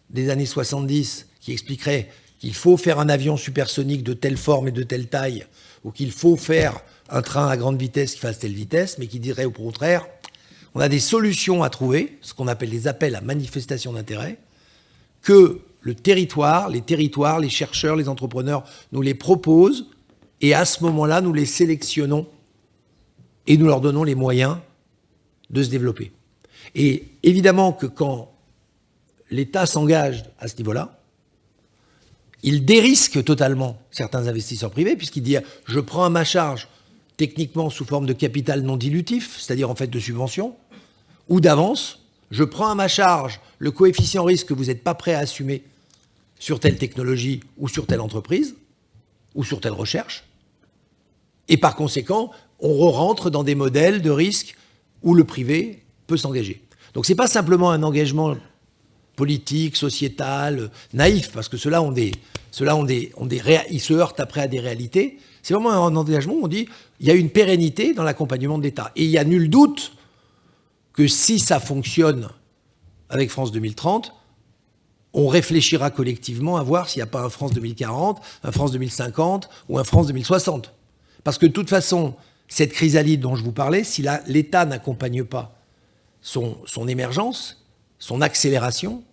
des années 70, qui expliquerait qu'il faut faire un avion supersonique de telle forme et de telle taille, ou qu'il faut faire un train à grande vitesse qui fasse telle vitesse, mais qui dirait au contraire, on a des solutions à trouver, ce qu'on appelle les appels à manifestation d'intérêt, que le territoire, les chercheurs, les entrepreneurs nous les proposent, et à ce moment-là, nous les sélectionnons et nous leur donnons les moyens de se développer. Et évidemment que quand l'État s'engage à ce niveau-là, il dérisque totalement certains investisseurs privés, puisqu'il dit « je prends à ma charge, techniquement sous forme de capital non dilutif, c'est-à-dire en fait de subvention, ou d'avance, je prends à ma charge le coefficient risque que vous n'êtes pas prêt à assumer sur telle technologie ou sur telle entreprise, ou sur telle recherche, et par conséquent, on rentre dans des modèles de risque où le privé peut s'engager. » Donc ce n'est pas simplement un engagement politique, sociétal, naïf, parce que ceux-là ils se heurtent après à des réalités. C'est vraiment un engagement où on dit il y a une pérennité dans l'accompagnement de l'État. Et il n'y a nul doute que si ça fonctionne avec France 2030, on réfléchira collectivement à voir s'il n'y a pas un France 2040, un France 2050 ou un France 2060. Parce que de toute façon, cette chrysalide dont je vous parlais, si l'État n'accompagne pas son émergence, son accélération,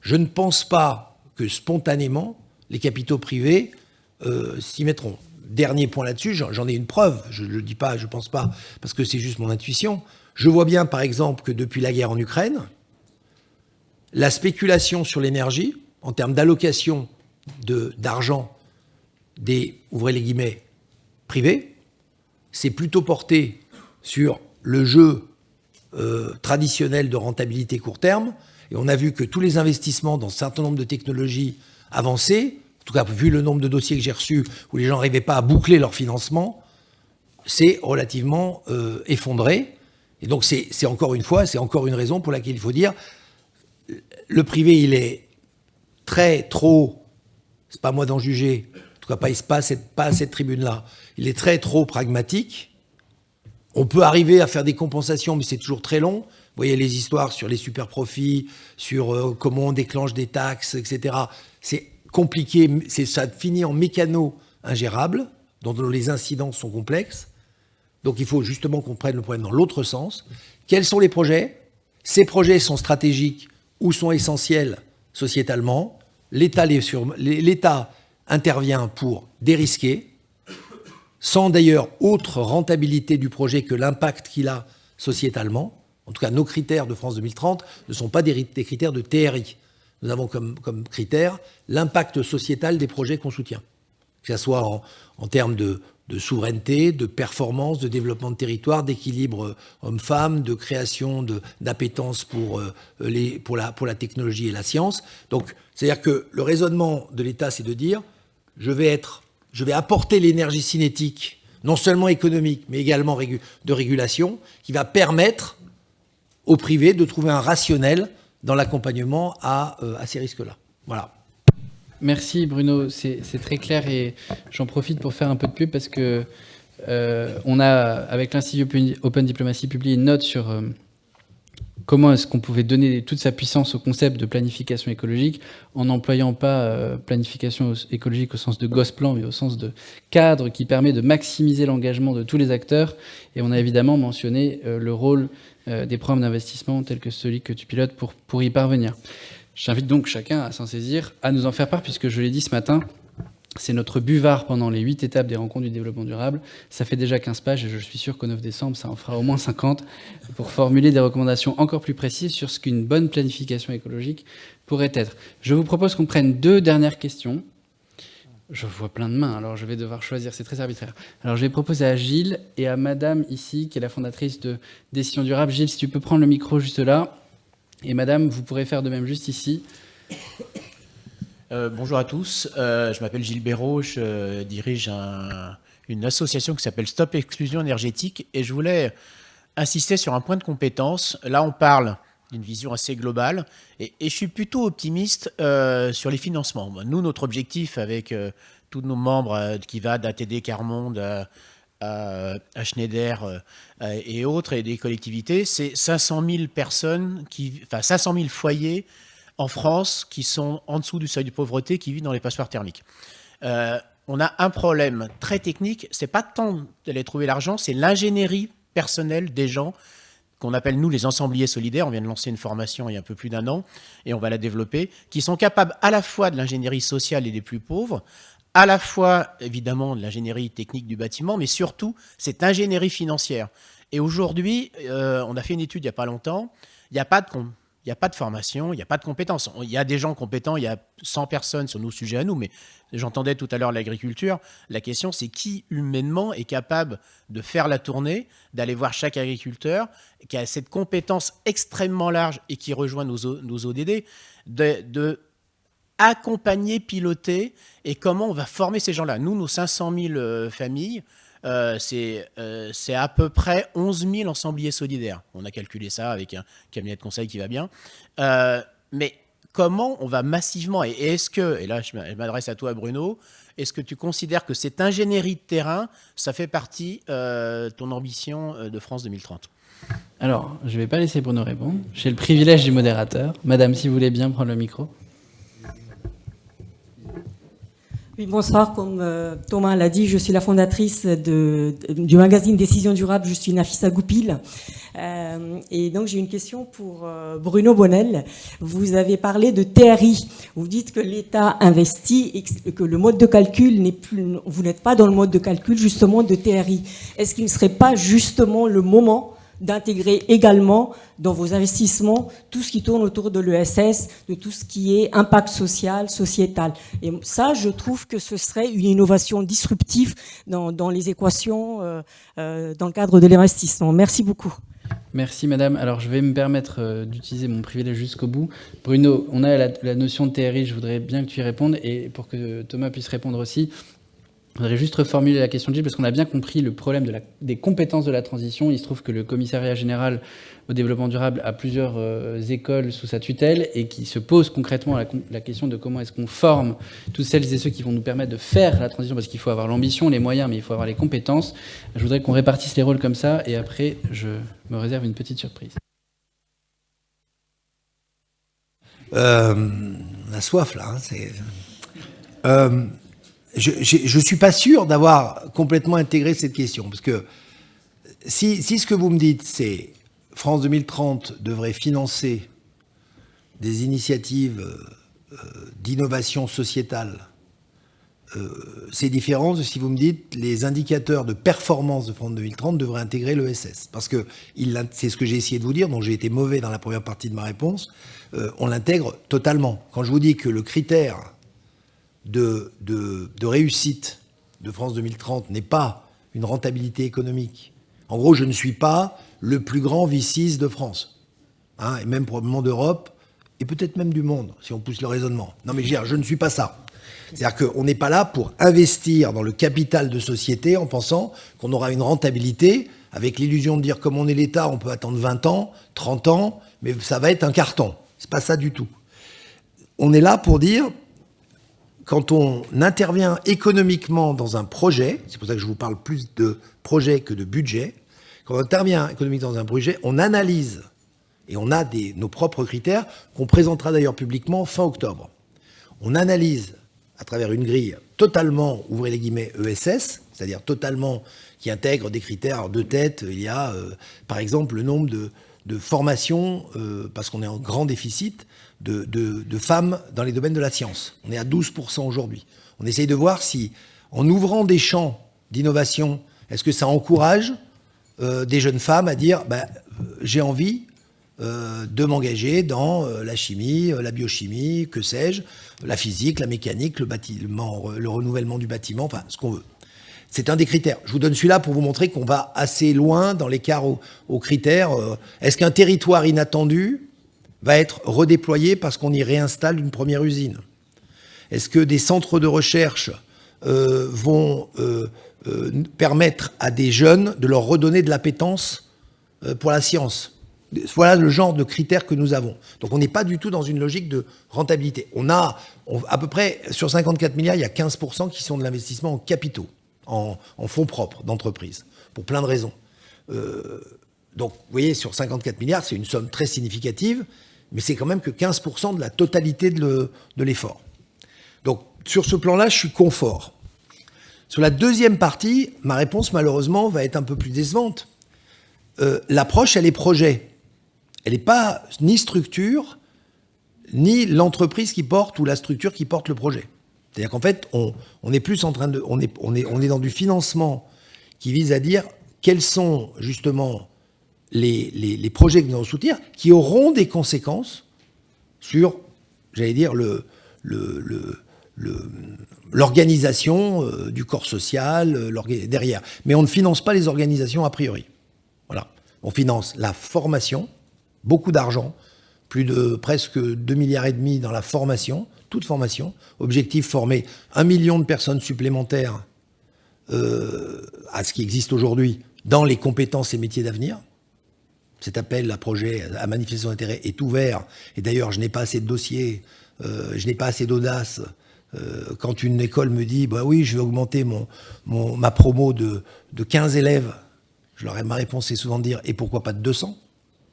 je ne pense pas que spontanément, les capitaux privés s'y mettront. Dernier point là-dessus, j'en ai une preuve, je ne le dis pas, je ne pense pas, parce que c'est juste mon intuition. Je vois bien, par exemple, que depuis la guerre en Ukraine, la spéculation sur l'énergie, en termes d'allocation d'argent des, ouvrez les guillemets, privés, c'est plutôt porté sur le jeu traditionnel de rentabilité court terme. Et on a vu que tous les investissements dans un certain nombre de technologies avancées, en tout cas vu le nombre de dossiers que j'ai reçus où les gens n'arrivaient pas à boucler leur financement, c'est relativement effondré. Et donc c'est encore une fois, c'est encore une raison pour laquelle il faut dire le privé, il est trop, c'est pas moi d'en juger, en tout cas pas à cette tribune-là, il est trop pragmatique. On peut arriver à faire des compensations, mais c'est toujours très long. Vous voyez les histoires sur les super profits, sur comment on déclenche des taxes, etc. C'est compliqué, ça finit en mécano ingérable, dont les incidences sont complexes. Donc il faut justement qu'on prenne le problème dans l'autre sens. Quels sont les projets ? Ces projets sont stratégiques ou sont essentiels sociétalement. L'État intervient pour dérisquer, sans d'ailleurs autre rentabilité du projet que l'impact qu'il a sociétalement. En tout cas, nos critères de France 2030 ne sont pas des critères de TRI. Nous avons comme critère l'impact sociétal des projets qu'on soutient. Que ce soit en termes de souveraineté, de performance, de développement de territoire, d'équilibre homme-femme, de création d'appétence pour la technologie et la science. Donc, c'est-à-dire que le raisonnement de l'État, c'est de dire je vais apporter l'énergie cinétique, non seulement économique, mais également de régulation, qui va permettre au privé de trouver un rationnel dans l'accompagnement à ces risques-là. Voilà. Merci Bruno, c'est très clair et j'en profite pour faire un peu de pub parce que on a, avec l'Institut Open Diplomacy, publié une note sur comment est-ce qu'on pouvait donner toute sa puissance au concept de planification écologique en n'employant pas planification écologique au sens de Gosplan, mais au sens de cadre qui permet de maximiser l'engagement de tous les acteurs. Et on a évidemment mentionné le rôle des programmes d'investissement tels que celui que tu pilotes pour y parvenir. J'invite donc chacun à s'en saisir, à nous en faire part, puisque je l'ai dit ce matin, C'est notre buvard pendant les 8 étapes des rencontres du développement durable. Ça fait déjà 15 pages et je suis sûr qu'au 9 décembre, ça en fera au moins 50 pour formuler des recommandations encore plus précises sur ce qu'une bonne planification écologique pourrait être. Je vous propose qu'on prenne 2 dernières questions. Je vois plein de mains, alors je vais devoir choisir, c'est très arbitraire. Alors je vais proposer à Gilles et à Madame ici, qui est la fondatrice de Décision Durable. Gilles, si tu peux prendre le micro juste là. Et Madame, vous pourrez faire de même juste ici. Bonjour à tous, je m'appelle Gilles Béraud, je dirige une association qui s'appelle Stop Exclusion énergétique et je voulais insister sur un point de compétence. Là, on parle d'une vision assez globale et je suis plutôt optimiste sur les financements. Nous, notre objectif avec tous nos membres qui va d'ATD Carmonde à Schneider et autres et des collectivités, c'est 500 000 personnes, 500 000 foyers en France qui sont en dessous du seuil de pauvreté, qui vivent dans les passoires thermiques. On a un problème très technique, c'est pas tant d'aller trouver l'argent, c'est l'ingénierie personnelle des gens qu'on appelle nous les ensembliers solidaires. On vient de lancer une formation il y a un peu plus d'1 an et on va la développer, qui sont capables à la fois de l'ingénierie sociale et des plus pauvres, à la fois évidemment de l'ingénierie technique du bâtiment, mais surtout cette ingénierie financière. Et aujourd'hui, on a fait une étude il n'y a pas longtemps, il n'y a pas de formation, il n'y a pas de compétences. Il y a des gens compétents, il y a 100 personnes sur nos sujets à nous, mais j'entendais tout à l'heure l'agriculture. La question, c'est qui humainement est capable de faire la tournée, d'aller voir chaque agriculteur, qui a cette compétence extrêmement large et qui rejoint nos ODD, de accompagner, piloter, et comment on va former ces gens-là. Nous, nos 500 000 familles, c'est à peu près 11 000 ensembliers solidaires. On a calculé ça avec un cabinet de conseil qui va bien. Mais comment on va massivement, et est-ce que, et là je m'adresse à toi Bruno, est-ce que tu considères que cette ingénierie de terrain, ça fait partie de ton ambition de France 2030 ? Alors, je ne vais pas laisser Bruno répondre. J'ai le privilège du modérateur. Madame, si vous voulez bien prendre le micro. Oui, bonsoir. Comme Thomas l'a dit, je suis la fondatrice du magazine Décision Durable. Je suis Nafissa Goupil. Et donc, j'ai une question pour Bruno Bonnel. Vous avez parlé de TRI. Vous dites que l'État investit et que le mode de calcul n'est plus... Vous n'êtes pas dans le mode de calcul, justement, de TRI. Est-ce qu'il ne serait pas justement le moment d'intégrer également dans vos investissements tout ce qui tourne autour de l'ESS, de tout ce qui est impact social, sociétal. Et ça, je trouve que ce serait une innovation disruptive dans les équations, dans le cadre de l'investissement. Merci beaucoup. Merci madame. Alors je vais me permettre d'utiliser mon privilège jusqu'au bout. Bruno, on a la notion de TRI, je voudrais bien que tu y répondes, et pour que Thomas puisse répondre aussi. Je voudrais juste reformuler la question de Gilles, parce qu'on a bien compris le problème des compétences de la transition. Il se trouve que le commissariat général au développement durable a plusieurs écoles sous sa tutelle et qui se pose concrètement la question de comment est-ce qu'on forme toutes celles et ceux qui vont nous permettre de faire la transition, parce qu'il faut avoir l'ambition, les moyens, mais il faut avoir les compétences. Je voudrais qu'on répartisse les rôles comme ça, et après, je me réserve une petite surprise. On a soif, là. Je ne suis pas sûr d'avoir complètement intégré cette question, parce que si ce que vous me dites, c'est France 2030 devrait financer des initiatives d'innovation sociétale, c'est différent de si vous me dites les indicateurs de performance de France 2030 devraient intégrer l'ESS. Parce que c'est ce que j'ai essayé de vous dire, donc j'ai été mauvais dans la première partie de ma réponse, on l'intègre totalement. Quand je vous dis que le critère de réussite de France 2030 n'est pas une rentabilité économique. En gros, je ne suis pas le plus grand V6 de France, et même probablement d'Europe, et peut-être même du monde, si on pousse le raisonnement. Non mais je ne suis pas ça. C'est-à-dire qu'on n'est pas là pour investir dans le capital de société en pensant qu'on aura une rentabilité, avec l'illusion de dire comme on est l'État, on peut attendre 20 ans, 30 ans, mais ça va être un carton. C'est pas ça du tout. On est là pour dire... Quand on intervient économiquement dans un projet, c'est pour ça que je vous parle plus de projet que de budget, quand on intervient économiquement dans un projet, on analyse, et on a nos propres critères, qu'on présentera d'ailleurs publiquement fin octobre. On analyse à travers une grille totalement, ouvrez les guillemets, ESS, c'est-à-dire totalement qui intègre des critères de tête. Il y a, par exemple, le nombre formation, parce qu'on est en grand déficit, de femmes dans les domaines de la science. On est à 12% aujourd'hui. On essaye de voir si, en ouvrant des champs d'innovation, est-ce que ça encourage des jeunes femmes à dire j'ai envie de m'engager dans la chimie, la biochimie, que sais-je, la physique, la mécanique, le bâtiment, le renouvellement du bâtiment, enfin ce qu'on veut. C'est un des critères. Je vous donne celui-là pour vous montrer qu'on va assez loin dans l'écart aux critères. Est-ce qu'un territoire inattendu va être redéployé parce qu'on y réinstalle une première usine? Est-ce que des centres de recherche vont permettre à des jeunes de leur redonner de l'appétence pour la science? Voilà le genre de critères que nous avons. Donc on n'est pas du tout dans une logique de rentabilité. On a à peu près, sur 54 milliards, il y a 15% qui sont de l'investissement en capitaux, en fonds propres d'entreprise, pour plein de raisons. Donc vous voyez, sur 54 milliards, c'est une somme très significative, mais c'est quand même que 15% de la totalité de l'effort. Donc sur ce plan-là, je suis confort. Sur la deuxième partie, ma réponse, malheureusement, va être un peu plus décevante. L'approche, elle est projet. Elle n'est pas ni structure, ni l'entreprise qui porte ou la structure qui porte le projet. C'est-à-dire qu'en fait, on est plus en train de... On est dans du financement qui vise à dire quels sont justement les projets que nous allons soutenir qui auront des conséquences sur, j'allais dire, l'organisation du corps social derrière. Mais on ne finance pas les organisations a priori. Voilà. On finance la formation, beaucoup d'argent, plus de presque 2,5 milliards dans la formation, toute formation. Objectif, former 1 million de personnes supplémentaires à ce qui existe aujourd'hui dans les compétences et métiers d'avenir. Cet appel à projet, à manifestation d'intérêt est ouvert. Et d'ailleurs, je n'ai pas assez de dossiers, je n'ai pas assez d'audace. Quand une école me dit, bah oui, je vais augmenter ma promo de 15 élèves, ma réponse est souvent de dire, et pourquoi pas de 200?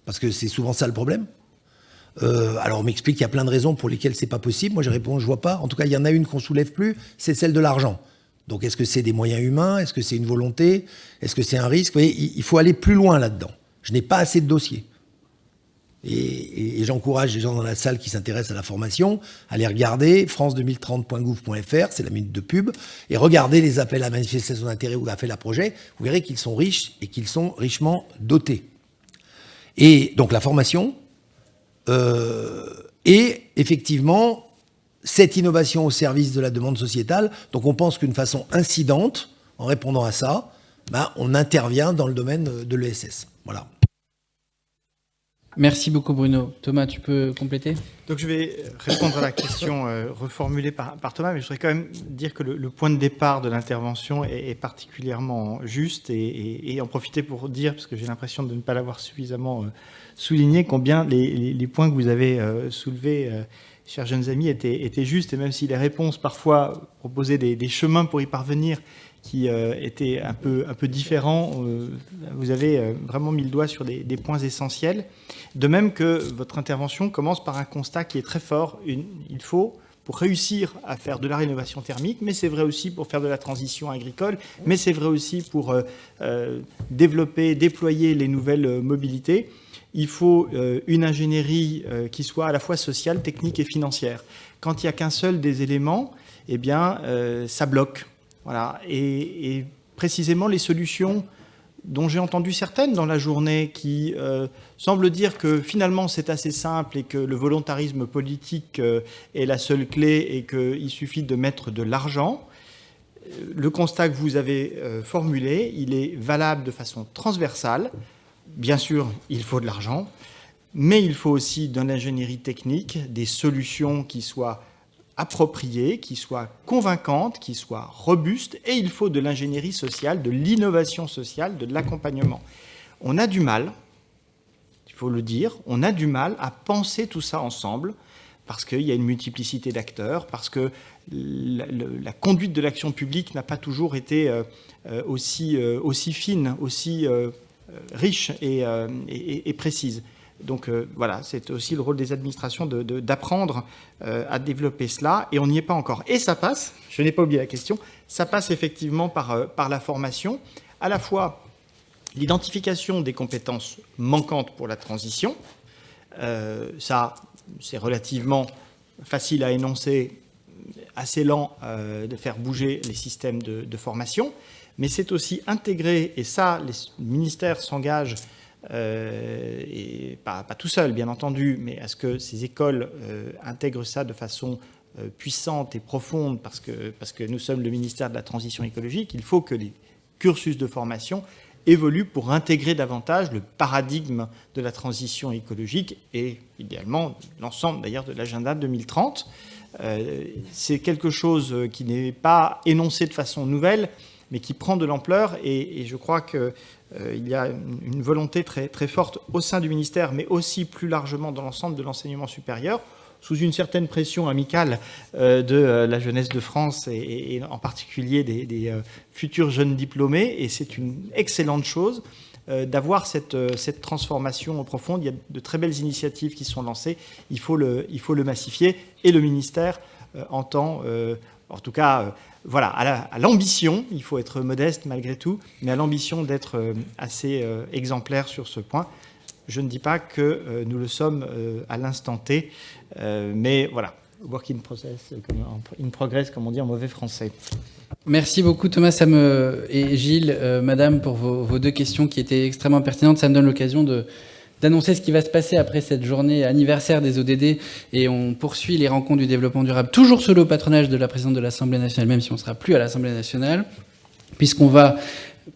Parce que c'est souvent ça le problème. Alors on m'explique qu'il y a plein de raisons pour lesquelles c'est pas possible. Moi je réponds, je vois pas. En tout cas, il y en a une qu'on soulève plus, c'est celle de l'argent. Donc est-ce que c'est des moyens humains? Est-ce que c'est une volonté? Est-ce que c'est un risque? Vous voyez, il faut aller plus loin là-dedans. Je n'ai pas assez de dossiers. Et j'encourage les gens dans la salle qui s'intéressent à la formation à aller regarder france2030.gouv.fr, c'est la minute de pub, et regarder les appels à manifestation d'intérêt ou appels à projet. Vous verrez qu'ils sont riches et qu'ils sont richement dotés. Et donc la formation, et effectivement, cette innovation au service de la demande sociétale. Donc on pense qu'une façon incidente, en répondant à ça, on intervient dans le domaine de l'ESS. Voilà. Merci beaucoup Bruno. Thomas, tu peux compléter? Donc je vais répondre à la question reformulée par Thomas, mais je voudrais quand même dire que le point de départ de l'intervention est particulièrement juste et en profiter pour dire, parce que j'ai l'impression de ne pas l'avoir suffisamment souligné, combien les points que vous avez soulevés, chers jeunes amis, étaient justes, et même si les réponses parfois proposaient des chemins pour y parvenir qui étaient un peu différents, vous avez vraiment mis le doigt sur des points essentiels. De même que votre intervention commence par un constat qui est très fort. Il faut, pour réussir à faire de la rénovation thermique, mais c'est vrai aussi pour faire de la transition agricole, mais c'est vrai aussi pour développer, déployer les nouvelles mobilités, il faut une ingénierie qui soit à la fois sociale, technique et financière. Quand il n'y a qu'un seul des éléments, eh bien, ça bloque. Voilà. Et précisément, les solutions dont j'ai entendu certaines dans la journée qui semblent dire que finalement c'est assez simple et que le volontarisme politique est la seule clé et qu'il suffit de mettre de l'argent. Le constat que vous avez formulé, il est valable de façon transversale. Bien sûr, il faut de l'argent, mais il faut aussi de l'ingénierie technique, des solutions qui soient appropriées, qui soient convaincantes, qui soient robustes, et il faut de l'ingénierie sociale, de l'innovation sociale, de l'accompagnement. On a du mal, il faut le dire, on a du mal à penser tout ça ensemble, parce qu'il y a une multiplicité d'acteurs, parce que la conduite de l'action publique n'a pas toujours été aussi fine, aussi riche et précise. Donc voilà, c'est aussi le rôle des administrations d'apprendre à développer cela, et on n'y est pas encore. Et ça passe, je n'ai pas oublié la question, ça passe effectivement par la formation, à la fois l'identification des compétences manquantes pour la transition. Ça, c'est relativement facile à énoncer, assez lent de faire bouger les systèmes de formation, mais c'est aussi intégré, et ça, les ministères s'engagent, et pas tout seul, bien entendu, mais à ce que ces écoles intègrent ça de façon puissante et profonde, parce que nous sommes le ministère de la Transition écologique. Il faut que les cursus de formation évolue pour intégrer davantage le paradigme de la transition écologique et idéalement l'ensemble d'ailleurs de l'agenda 2030. C'est quelque chose qui n'est pas énoncé de façon nouvelle, mais qui prend de l'ampleur et je crois qu'il y a une volonté très, très forte au sein du ministère, mais aussi plus largement dans l'ensemble de l'enseignement supérieur, sous une certaine pression amicale de la jeunesse de France et en particulier des futurs jeunes diplômés. Et c'est une excellente chose d'avoir cette transformation profonde. Il y a de très belles initiatives qui sont lancées. Il faut le massifier. Et le ministère entend, en tout cas, voilà, à l'ambition, il faut être modeste malgré tout, mais à l'ambition d'être assez exemplaire sur ce point. Je ne dis pas que nous le sommes à l'instant T, mais voilà, work in progress, comme on dit en mauvais français. Merci beaucoup Thomas et Gilles, Madame, pour vos deux questions qui étaient extrêmement pertinentes. Ça me donne l'occasion d'annoncer ce qui va se passer après cette journée anniversaire des ODD, et on poursuit les rencontres du développement durable, toujours sous le patronage de la présidente de l'Assemblée nationale, même si on ne sera plus à l'Assemblée nationale, puisqu'on va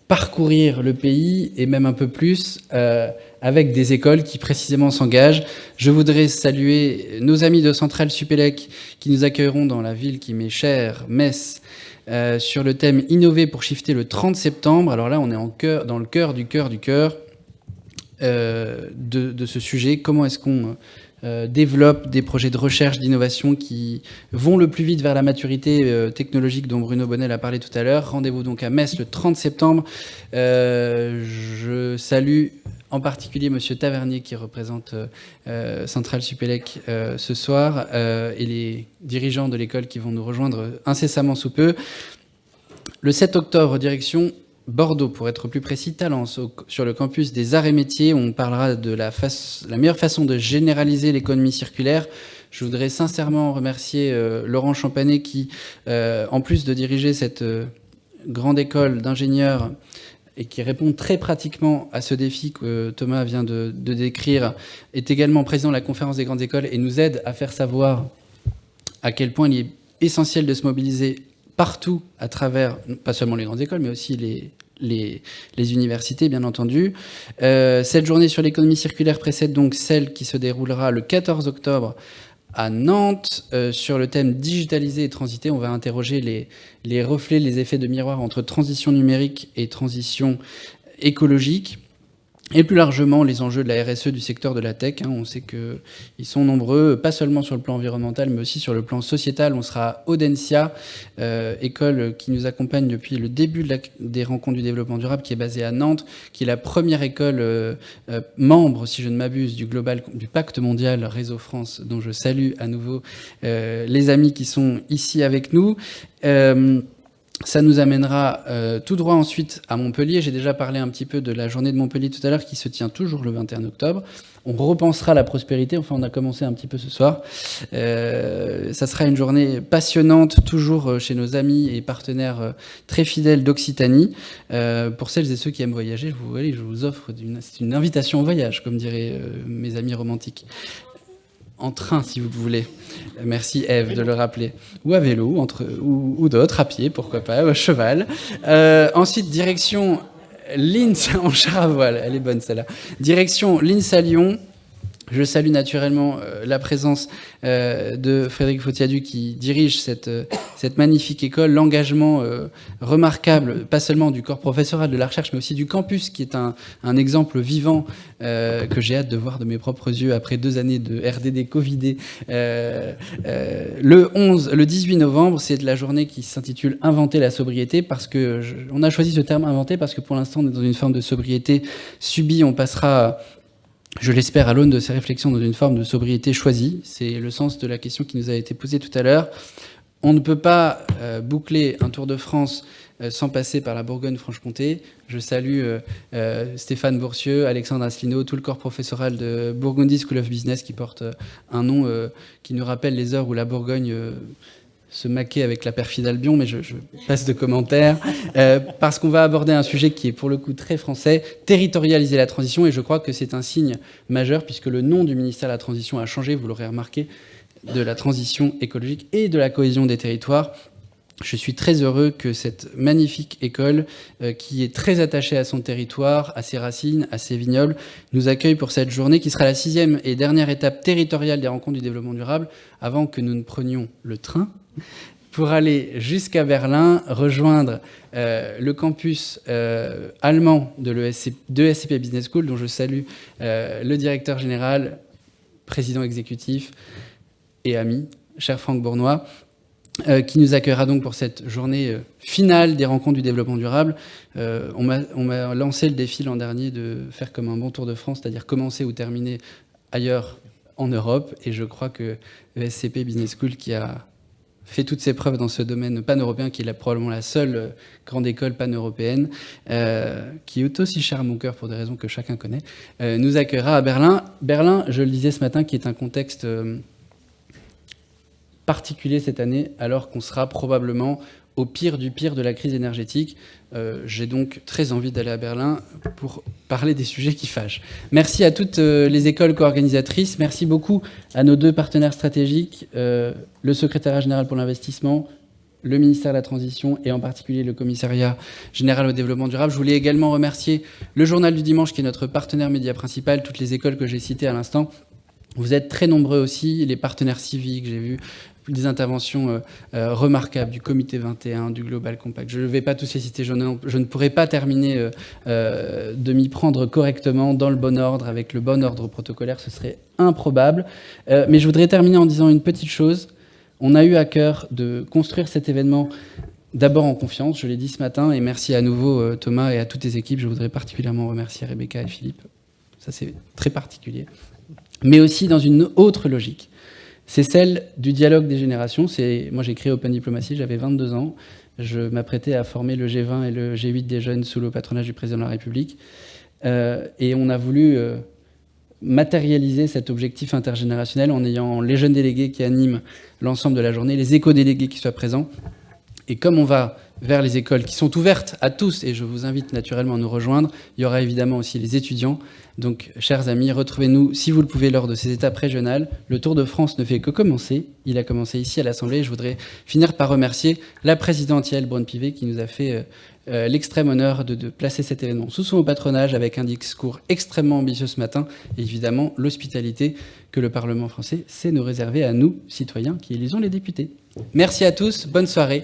parcourir le pays et même un peu plus avec des écoles qui précisément s'engagent. Je voudrais saluer nos amis de Centrale Supélec qui nous accueilleront dans la ville qui m'est chère, Metz, sur le thème « Innover pour shifter » le 30 septembre. Alors là, on est dans le cœur du cœur de ce sujet. Comment est-ce qu'on développe des projets de recherche, d'innovation qui vont le plus vite vers la maturité technologique dont Bruno Bonnel a parlé tout à l'heure. Rendez-vous donc à Metz le 30 septembre. Je salue en particulier Monsieur Tavernier qui représente Centrale Supélec ce soir et les dirigeants de l'école qui vont nous rejoindre incessamment sous peu. Le 7 octobre, direction Bordeaux, pour être plus précis, Talence, sur le campus des Arts et Métiers. On parlera de la meilleure façon de généraliser l'économie circulaire. Je voudrais sincèrement remercier Laurent Champanet qui, en plus de diriger cette grande école d'ingénieurs et qui répond très pratiquement à ce défi que Thomas vient de décrire, est également président de la conférence des grandes écoles et nous aide à faire savoir à quel point il est essentiel de se mobiliser partout à travers, pas seulement les grandes écoles, mais aussi les universités, bien entendu. Cette journée sur l'économie circulaire précède donc celle qui se déroulera le 14 octobre à Nantes sur le thème digitaliser et transiter. On va interroger les reflets, les effets de miroir entre transition numérique et transition écologique. Et plus largement, les enjeux de la RSE du secteur de la tech. On sait qu'ils sont nombreux, pas seulement sur le plan environnemental, mais aussi sur le plan sociétal. On sera à Audencia, école qui nous accompagne depuis le début des rencontres du développement durable, qui est basée à Nantes, qui est la première école membre, si je ne m'abuse, du Pacte mondial Réseau France, dont je salue à nouveau les amis qui sont ici avec nous. Ça nous amènera tout droit ensuite à Montpellier. J'ai déjà parlé un petit peu de la journée de Montpellier tout à l'heure qui se tient toujours le 21 octobre. On repensera la prospérité. Enfin, on a commencé un petit peu ce soir. Ça sera une journée passionnante, toujours chez nos amis et partenaires très fidèles d'Occitanie. Pour celles et ceux qui aiment voyager, je vous offre une invitation au voyage, comme diraient mes amis romantiques. En train, si vous voulez. Merci, Ève, de le rappeler. Ou à vélo, ou d'autres, à pied, pourquoi pas, à cheval. Ensuite, direction Linz, en char à voile. Elle est bonne, celle-là. Direction Linz à Lyon. Je salue naturellement la présence de Frédéric Fautiadu qui dirige cette magnifique école, l'engagement remarquable, pas seulement du corps professoral de la recherche, mais aussi du campus, qui est un exemple vivant que j'ai hâte de voir de mes propres yeux après 2 années de RDD Covidé. Le 18 novembre, c'est la journée qui s'intitule « Inventer la sobriété », parce que on a choisi ce terme « inventer » parce que pour l'instant, on est dans une forme de sobriété subie. On passera... Je l'espère, à l'aune de ces réflexions, dans une forme de sobriété choisie. C'est le sens de la question qui nous a été posée tout à l'heure. On ne peut pas boucler un Tour de France sans passer par la Bourgogne-Franche-Comté. Je salue Stéphane Bourcieux, Alexandre Asselineau, tout le corps professoral de Burgundy School of Business qui porte un nom qui nous rappelle les heures où la Bourgogne se maquait avec la perfide Albion, mais je passe de commentaires, parce qu'on va aborder un sujet qui est pour le coup très français, territorialiser la transition, et je crois que c'est un signe majeur, puisque le nom du ministère de la Transition a changé, vous l'aurez remarqué, de la transition écologique et de la cohésion des territoires. Je suis très heureux que cette magnifique école, qui est très attachée à son territoire, à ses racines, à ses vignobles, nous accueille pour cette journée qui sera la 6e et dernière étape territoriale des rencontres du développement durable, avant que nous ne prenions le train pour aller jusqu'à Berlin, rejoindre le campus allemand de SCP Business School, dont je salue le directeur général, président exécutif et ami, cher Franck Bournois, qui nous accueillera donc pour cette journée finale des rencontres du développement durable. On m'a lancé le défi l'an dernier de faire comme un bon Tour de France, c'est-à-dire commencer ou terminer ailleurs en Europe, et je crois que SCP Business School, qui a fait toutes ses preuves dans ce domaine pan-européen, qui est probablement la seule grande école pan-européenne, qui est aussi chère à mon cœur pour des raisons que chacun connaît, nous accueillera à Berlin. Berlin, je le disais ce matin, qui est un contexte particulier cette année, alors qu'on sera probablement au pire du pire de la crise énergétique. J'ai donc très envie d'aller à Berlin pour parler des sujets qui fâchent. Merci à toutes les écoles co-organisatrices. Merci beaucoup à nos 2 partenaires stratégiques, le secrétariat général pour l'investissement, le ministère de la Transition et en particulier le commissariat général au développement durable. Je voulais également remercier le Journal du Dimanche, qui est notre partenaire média principal, toutes les écoles que j'ai citées à l'instant. Vous êtes très nombreux aussi, les partenaires civiques, j'ai vu des interventions remarquables du Comité 21, du Global Compact. Je ne vais pas tous les citer, je ne pourrai pas terminer de m'y prendre correctement, dans le bon ordre, avec le bon ordre protocolaire, ce serait improbable. Mais je voudrais terminer en disant une petite chose. On a eu à cœur de construire cet événement d'abord en confiance, je l'ai dit ce matin, et merci à nouveau Thomas et à toutes tes équipes. Je voudrais particulièrement remercier Rebecca et Philippe, ça c'est très particulier. Mais aussi dans une autre logique. C'est celle du dialogue des générations. Moi, j'ai créé Open Diplomacy, j'avais 22 ans. Je m'apprêtais à former le G20 et le G8 des jeunes sous le patronage du président de la République. Et on a voulu matérialiser cet objectif intergénérationnel en ayant les jeunes délégués qui animent l'ensemble de la journée, les éco-délégués qui soient présents. Et comme on va vers les écoles qui sont ouvertes à tous, et je vous invite naturellement à nous rejoindre, il y aura évidemment aussi les étudiants. Donc, chers amis, retrouvez-nous, si vous le pouvez, lors de ces étapes régionales. Le Tour de France ne fait que commencer. Il a commencé ici à l'Assemblée. Je voudrais finir par remercier la présidente Yael Braun-Pivet qui nous a fait l'extrême honneur de placer cet événement sous son patronage avec un discours extrêmement ambitieux ce matin. Et évidemment, l'hospitalité que le Parlement français sait nous réserver à nous, citoyens, qui élisons les députés. Merci à tous. Bonne soirée.